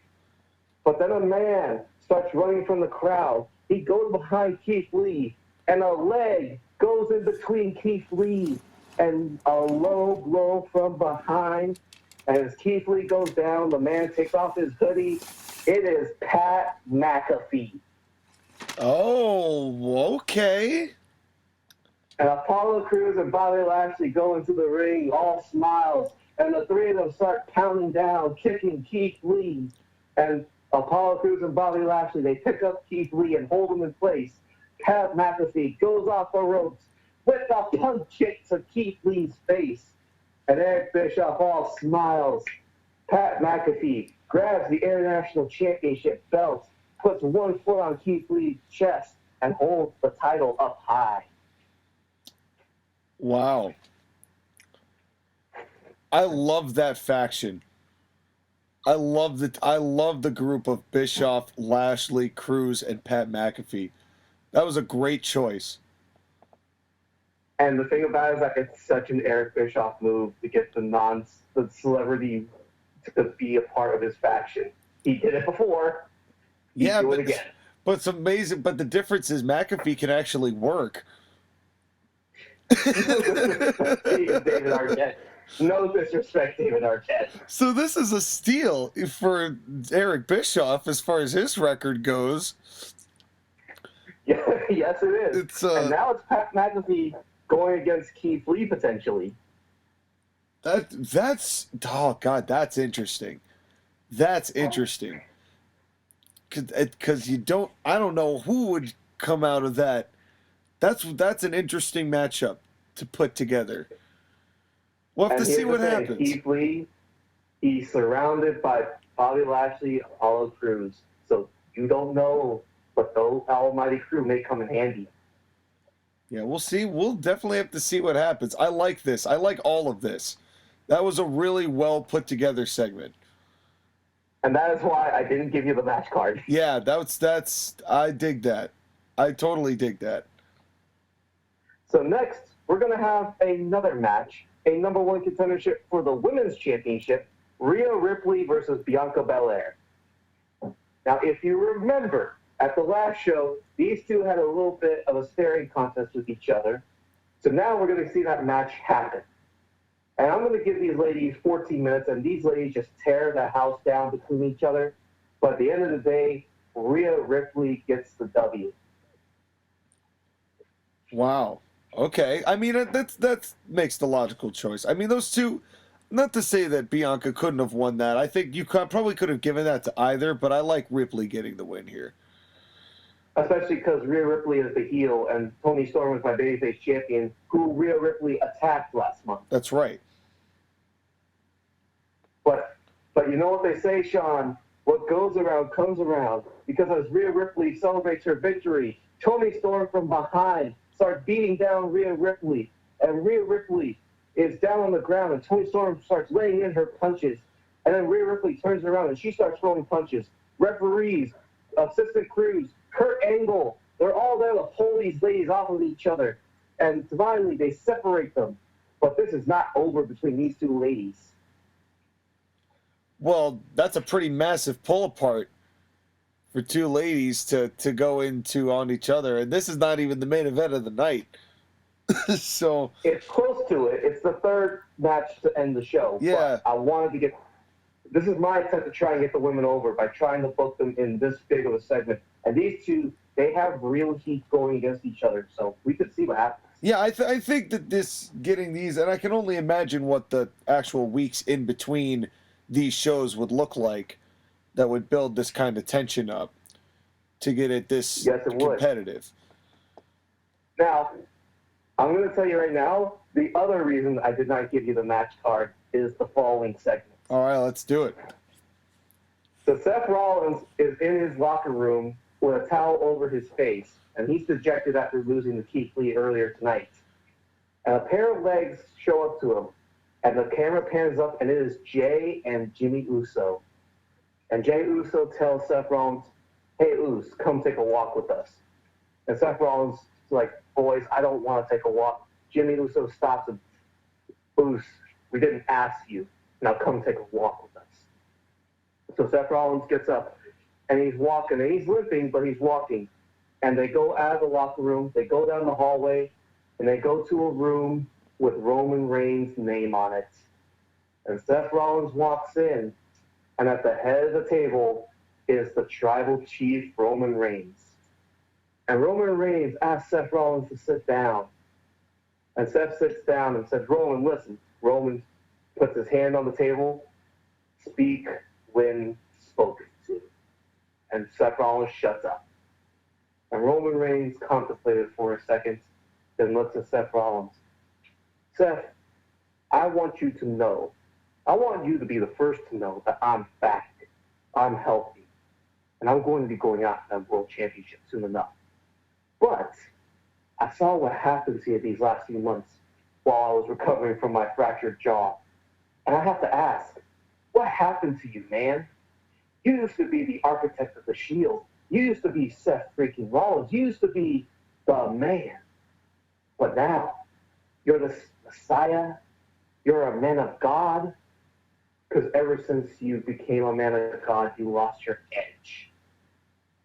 But then a man starts running from the crowd. He goes behind Keith Lee, and a leg goes in between Keith Lee and a low blow from behind. And as Keith Lee goes down, the man takes off his hoodie. It is Pat McAfee. Oh, okay. And Apollo Crews and Bobby Lashley go into the ring, all smiles, and the three of them start pounding down, kicking Keith Lee. And Apollo Crews and Bobby Lashley, they pick up Keith Lee and hold him in place. Pat McAfee goes off the ropes with a punch kick to Keith Lee's face. And Eric Bischoff all smiles. Pat McAfee grabs the International Championship belt, puts one foot on Keith Lee's chest, and holds the title up high. Wow. I love that faction. I love the group of Bischoff, Lashley, Crews, and Pat McAfee. That was a great choice. And the thing about it is, like, it's such an Eric Bischoff move to get the celebrity to be a part of his faction. He did it before. He'd do it again. But it's amazing. But the difference is McAfee can actually work. David Arquette. No disrespect, David Arquette. So this is a steal for Eric Bischoff as far as his record goes. Yeah, yes, it is. And now it's Pat McAfee going against Keith Lee potentially. That's oh god, that's interesting. That's interesting. Because I don't know who would come out of that. That's an interesting matchup to put together. We'll have to see what happens. Keith Lee, he's surrounded by Bobby Lashley, Apollo Crews. So you don't know, but those Almighty Crew may come in handy. Yeah, we'll see. We'll definitely have to see what happens. I like this. I like all of this. That was a really well put together segment. And that is why I didn't give you the match card. Yeah, that's I dig that. I totally dig that. So next, we're going to have another match, a number one contendership for the Women's Championship, Rhea Ripley versus Bianca Belair. Now, if you remember, at the last show, these two had a little bit of a staring contest with each other. So now we're going to see that match happen. And I'm going to give these ladies 14 minutes, and these ladies just tear the house down between each other. But at the end of the day, Rhea Ripley gets the W. Wow. Okay. I mean, that makes the logical choice. I mean, those two, not to say that Bianca couldn't have won that. I think you probably could have given that to either, but I like Ripley getting the win here. Especially because Rhea Ripley is the heel, and Toni Storm was my babyface champion, who Rhea Ripley attacked last month. That's right. But you know what they say, Sean? What goes around comes around. Because as Rhea Ripley celebrates her victory, Toni Storm from behind starts beating down Rhea Ripley. And Rhea Ripley is down on the ground, and Toni Storm starts laying in her punches. And then Rhea Ripley turns around, and she starts throwing punches. Referees, assistant crews, Kurt Angle, they're all there to pull these ladies off of each other. And finally, they separate them. But this is not over between these two ladies. Well, that's a pretty massive pull apart for two ladies to go into on each other. And this is not even the main event of the night. So it's close to it. It's the third match to end the show. Yeah. But I wanted to get... This is my attempt to try and get the women over by trying to book them in this big of a segment. And these two, they have real heat going against each other. So we could see what happens. Yeah, I think that getting these, and I can only imagine what the actual weeks in between these shows would look like that would build this kind of tension up to get it this competitive. Now, I'm going to tell you right now, the other reason I did not give you the match card is the following segment. All right, let's do it. So Seth Rollins is in his locker room with a towel over his face, and he's dejected after losing to Keith Lee earlier tonight. And a pair of legs show up to him, and the camera pans up, and it is Jay and Jimmy Uso. And Jey Uso tells Seth Rollins, hey, Uso, come take a walk with us. And Seth Rollins is like, boys, I don't want to take a walk. Jimmy Uso stops him. Uso, we didn't ask you. Now come take a walk with us. So Seth Rollins gets up, and he's walking, and he's limping, but he's walking. And they go out of the locker room, they go down the hallway, and they go to a room with Roman Reigns' name on it. And Seth Rollins walks in, and at the head of the table is the tribal chief, Roman Reigns. And Roman Reigns asks Seth Rollins to sit down. And Seth sits down and says, Roman, listen. Roman puts his hand on the table, speak when spoken to. And Seth Rollins shuts up. And Roman Reigns contemplated for a second, then looks at Seth Rollins. Seth, I want you to know, I want you to be the first to know that I'm back, I'm healthy, and I'm going to be going after that world championship soon enough. But I saw what happened to you these last few months while I was recovering from my fractured jaw. And I have to ask, what happened to you, man? You used to be the architect of the Shield. You used to be Seth freaking Rollins. You used to be the man. But now, you're the Messiah. You're a man of God. Because ever since you became a man of God, you lost your edge.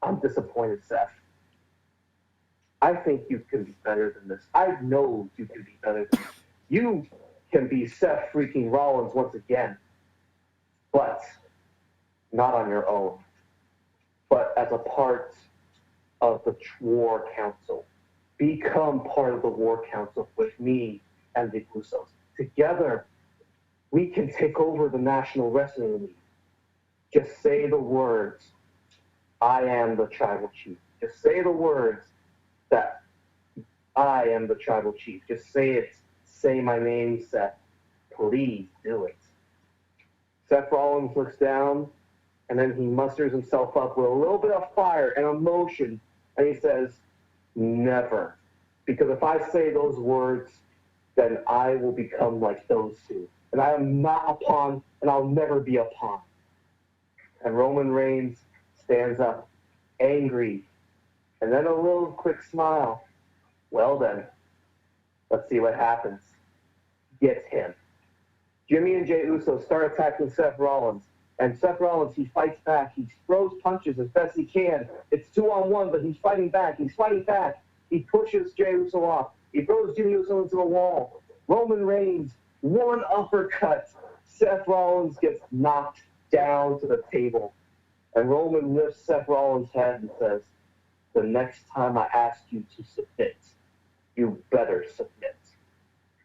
I'm disappointed, Seth. I think you can be better than this. I know you can be better than this. You can be Seth freaking Rollins once again. But not on your own. But as a part of the War Council. Become part of the War Council with me and the Usos. Together, we can take over the National Wrestling League. Just say the words, I am the Tribal Chief. Just say the words that I am the Tribal Chief. Just say it. Say my name, Seth. Please do it. Seth Rollins looks down, and then he musters himself up with a little bit of fire and emotion, and he says, never. Because if I say those words, then I will become like those two. And I am not a pawn, and I'll never be a pawn. And Roman Reigns stands up, angry, and then a little quick smile. Well then, let's see what happens. Get him. Jimmy and Jey Uso start attacking Seth Rollins. And Seth Rollins, he fights back. He throws punches as best he can. It's 2-on-1, but he's fighting back. He's fighting back. He pushes Jey Uso off. He throws Jimmy Uso into the wall. Roman Reigns, one uppercut. Seth Rollins gets knocked down to the table. And Roman lifts Seth Rollins' head and says, the next time I ask you to submit, you better submit.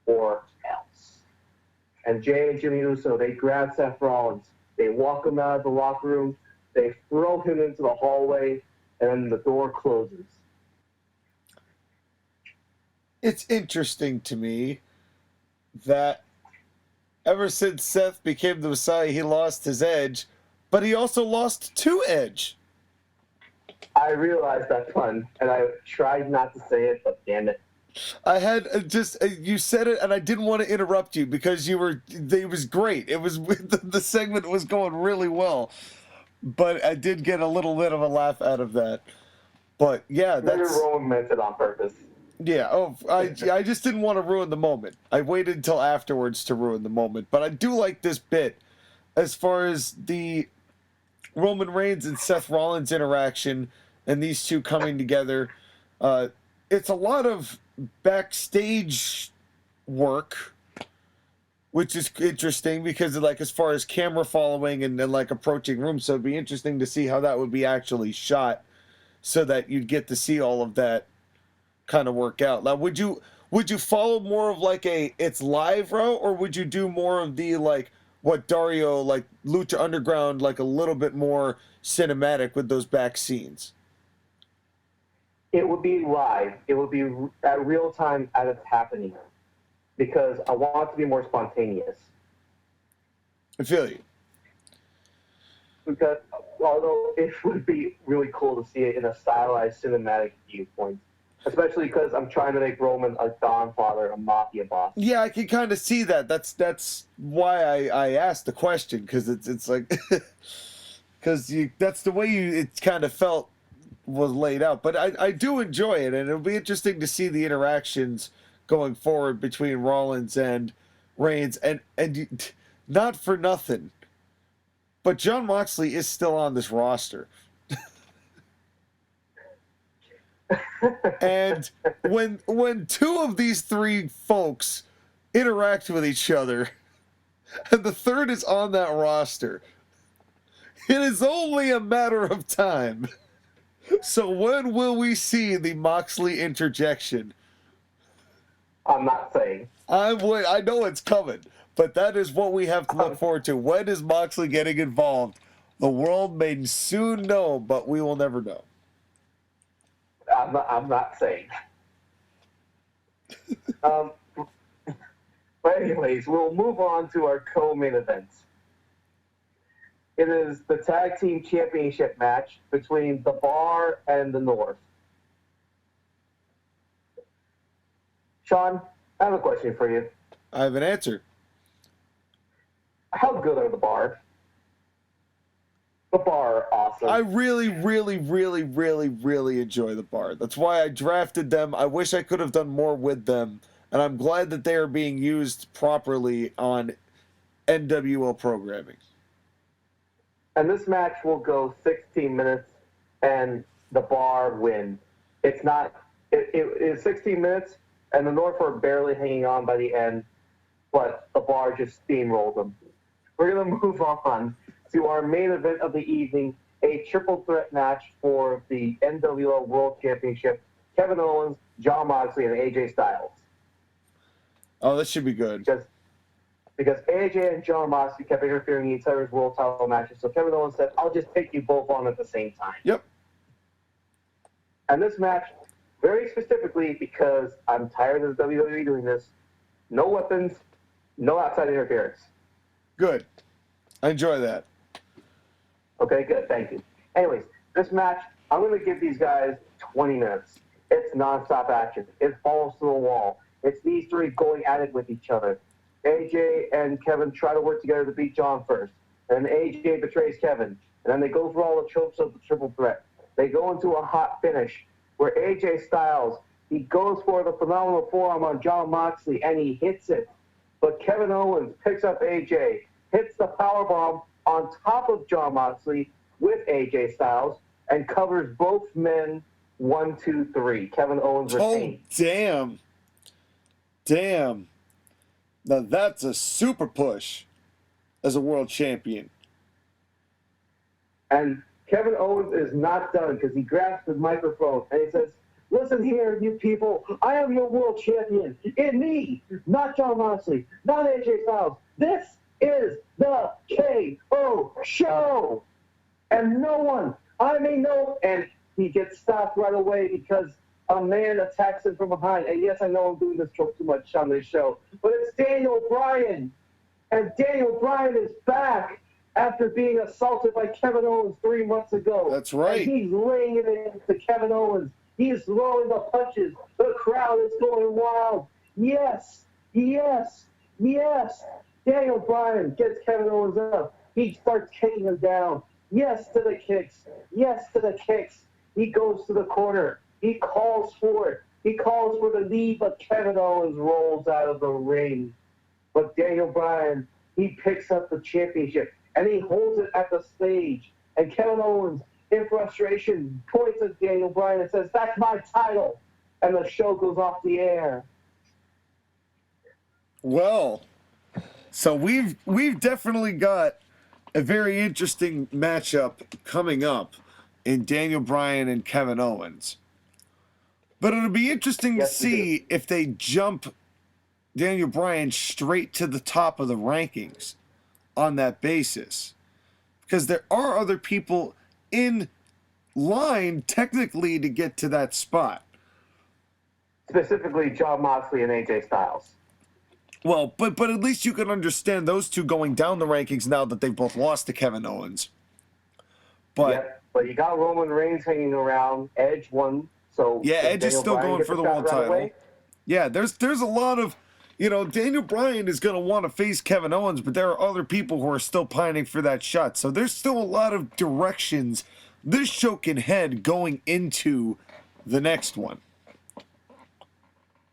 Or else. And Jey and Jimmy Uso, they grab Seth Rollins. They walk him out of the locker room. They throw him into the hallway. And then the door closes. It's interesting to me that ever since Seth became the Messiah, he lost his edge, but he also lost 2 edge. I realized that pun, and I tried not to say it, but damn it. I had you said it, and I didn't want to interrupt you because it was great. It was, the segment was going really well, but I did get a little bit of a laugh out of that. But yeah, that's... Roman meant it on purpose. Yeah, I just didn't want to ruin the moment. I waited until afterwards to ruin the moment. But I do like this bit as far as the Roman Reigns and Seth Rollins interaction and these two coming together. It's a lot of backstage work, which is interesting because like as far as camera following and then like approaching rooms, so it'd be interesting to see how that would be actually shot so that you'd get to see all of that kind of work out. Now, would you follow more of like it's live route, or would you do more of the like what Dario like Lucha Underground, like a little bit more cinematic with those back scenes? It would be live. It would be at real time as it's happening, because I want it to be more spontaneous. I feel you. Because although it would be really cool to see it in a stylized cinematic viewpoint. Especially because I'm trying to make Roman a Don father, a mafia boss. Yeah, I can kind of see that. That's why I asked the question, because it's like because that's the way it kind of felt was laid out. But I do enjoy it, and it'll be interesting to see the interactions going forward between Rollins and Reigns, and not for nothing, but Jon Moxley is still on this roster. And when two of these three folks interact with each other, and the third is on that roster, it is only a matter of time. So when will we see the Moxley interjection? I'm not saying. I know it's coming, but that is what we have to look forward to. When is Moxley getting involved? The world may soon know, but we will never know. I'm not saying. But anyways, we'll move on to our co-main events. It is the Tag Team Championship match between The Bar and The North. Sean, I have a question for you. I have an answer. How good are The Bar? The Bar are awesome. I really, really, really, really, really enjoy The Bar. That's why I drafted them. I wish I could have done more with them, and I'm glad that they are being used properly on NWL programming. And this match will go 16 minutes, and The Bar win. It's not. It is 16 minutes, and the North are barely hanging on by the end, but The Bar just steamrolled them. We're going to move on to our main event of the evening, a triple threat match for the NWL World Championship. Kevin Owens, Jon Moxley, and AJ Styles. Oh, this should be good. Because AJ and Jon Moxley kept interfering in each other's world title matches, so Kevin Owens said, I'll just take you both on at the same time. Yep. And this match, very specifically, because I'm tired of WWE doing this, no weapons, no outside interference. Good. I enjoy that. Okay, good. Thank you. Anyways, this match, I'm going to give these guys 20 minutes. It's nonstop action. It falls to the wall. It's these three going at it with each other. AJ and Kevin try to work together to beat Jon first. And then AJ betrays Kevin. And then they go through all the tropes of the triple threat. They go into a hot finish where AJ Styles, he goes for the phenomenal forearm on Jon Moxley, and he hits it. But Kevin Owens picks up AJ, hits the powerbomb on top of Jon Moxley with AJ Styles, and covers both men 1, 2, 3. Kevin Owens retains. Oh, damn. Damn. Now that's a super push as a world champion. And Kevin Owens is not done because he grabs the microphone and he says, listen here, you people, I am your world champion. In me, not Jon Moxley, not AJ Styles. This is the KO show. And no one, and he gets stopped right away because a man attacks him from behind. And yes, I know I'm doing this trope too much on this show, but it's Daniel Bryan. And Daniel Bryan is back after being assaulted by Kevin Owens 3 months ago. That's right. And he's laying it into Kevin Owens. He's throwing the punches. The crowd is going wild. Yes, yes, yes. Daniel Bryan gets Kevin Owens up. He starts kicking him down. Yes to the kicks. Yes to the kicks. He goes to the corner. He calls for it. He calls for the knee, but Kevin Owens rolls out of the ring. But Daniel Bryan, he picks up the championship, and he holds it at the stage. And Kevin Owens, in frustration, points at Daniel Bryan and says, that's my title. And the show goes off the air. Well, so we've definitely got a very interesting matchup coming up in Daniel Bryan and Kevin Owens. But it'll be interesting to see if they jump Daniel Bryan straight to the top of the rankings on that basis. Because there are other people in line technically to get to that spot. Specifically, Jon Moxley and AJ Styles. Well, but at least you can understand those two going down the rankings now that they've both lost to Kevin Owens. But you got Roman Reigns hanging around. Edge won. So yeah, Edge is still going for the world title. Yeah, there's a lot of You know, Daniel Bryan is going to want to face Kevin Owens, but there are other people who are still pining for that shot. So there's still a lot of directions this show can head going into the next one.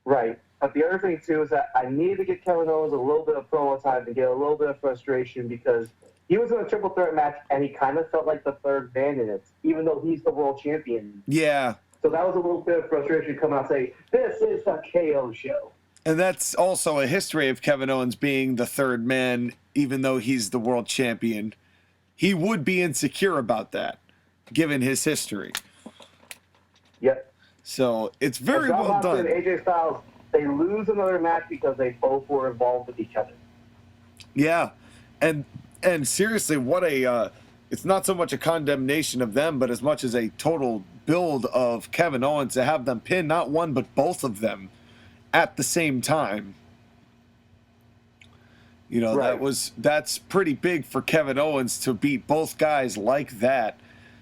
Right. But the other thing, too, is that I need to get Kevin Owens a little bit of promo time to get a little bit of frustration because he was in a triple threat match and he kind of felt like the third man in it, even though he's the world champion. Yeah. So that was a little bit of frustration to come out and say, this is the KO show. And that's also a history of Kevin Owens being the third man, even though he's the world champion. He would be insecure about that, given his history. Yep. So it's very well done. And AJ Styles, they lose another match because they both were involved with each other. Yeah. And seriously, what a it's not so much a condemnation of them, but as much as a total build of Kevin Owens to have them pin not one but both of them at the same time. You know, right. that's pretty big for Kevin Owens to beat both guys like that.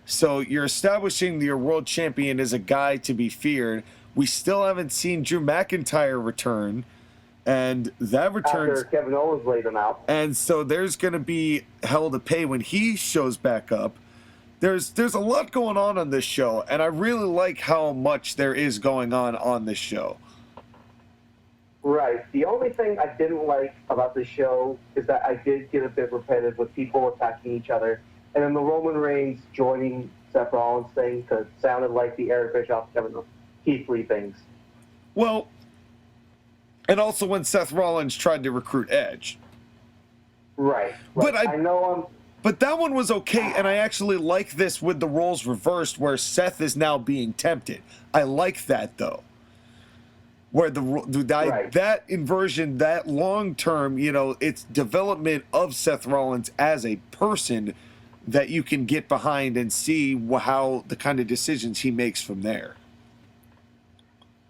So you're establishing your world champion as a guy to be feared. We still haven't seen Drew McIntyre return, and that returns after Kevin Owens laid him out. And so there's going to be hell to pay when he shows back up. There's a lot going on this show, and I really like how much there is going on this show. Right. The only thing I didn't like about this show is that I did get a bit repetitive with people attacking each other, and then the Roman Reigns joining Seth Rollins thing because it sounded like the Eric Bischoff, Kevin Heath Lee things. Well, and also when Seth Rollins tried to recruit Edge. Right. But I know But that one was okay, and I actually like this with the roles reversed where Seth is now being tempted. I like that, though. Where that inversion, that long-term, you know, it's development of Seth Rollins as a person that you can get behind and see how the kind of decisions he makes from there.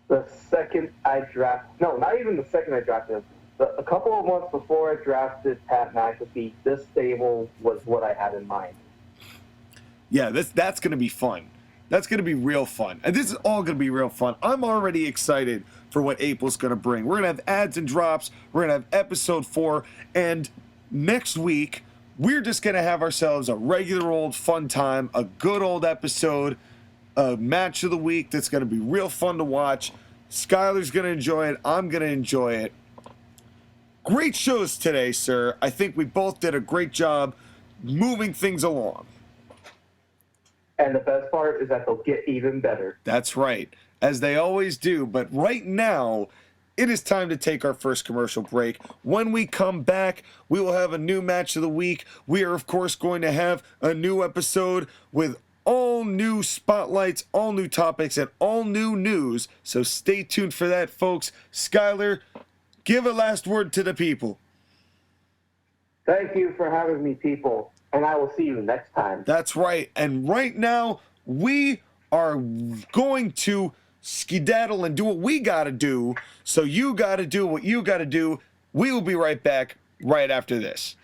The second I drafted, no, not even the second I drafted him. A couple of months before I drafted Pat McAfee, this stable was what I had in mind. Yeah, that's going to be fun. That's going to be real fun. And this is all going to be real fun. I'm already excited for what April's going to bring. We're going to have ads and drops. We're going to have episode 4. And next week, we're just going to have ourselves a regular old fun time, a good old episode, a match of the week that's going to be real fun to watch. Skylar's going to enjoy it. I'm going to enjoy it. Great shows today, sir. I think we both did a great job moving things along. And the best part is that they'll get even better. That's right, as they always do. But right now, it is time to take our first commercial break. When we come back, we will have a new match of the week. We are, of course, going to have a new episode with all new spotlights, all new topics, and all new news. So stay tuned for that, folks. Skylar, give a last word to the people. Thank you for having me, people. And I will see you next time. That's right. And right now, we are going to skedaddle and do what we got to do. So you got to do what you got to do. We will be right back right after this.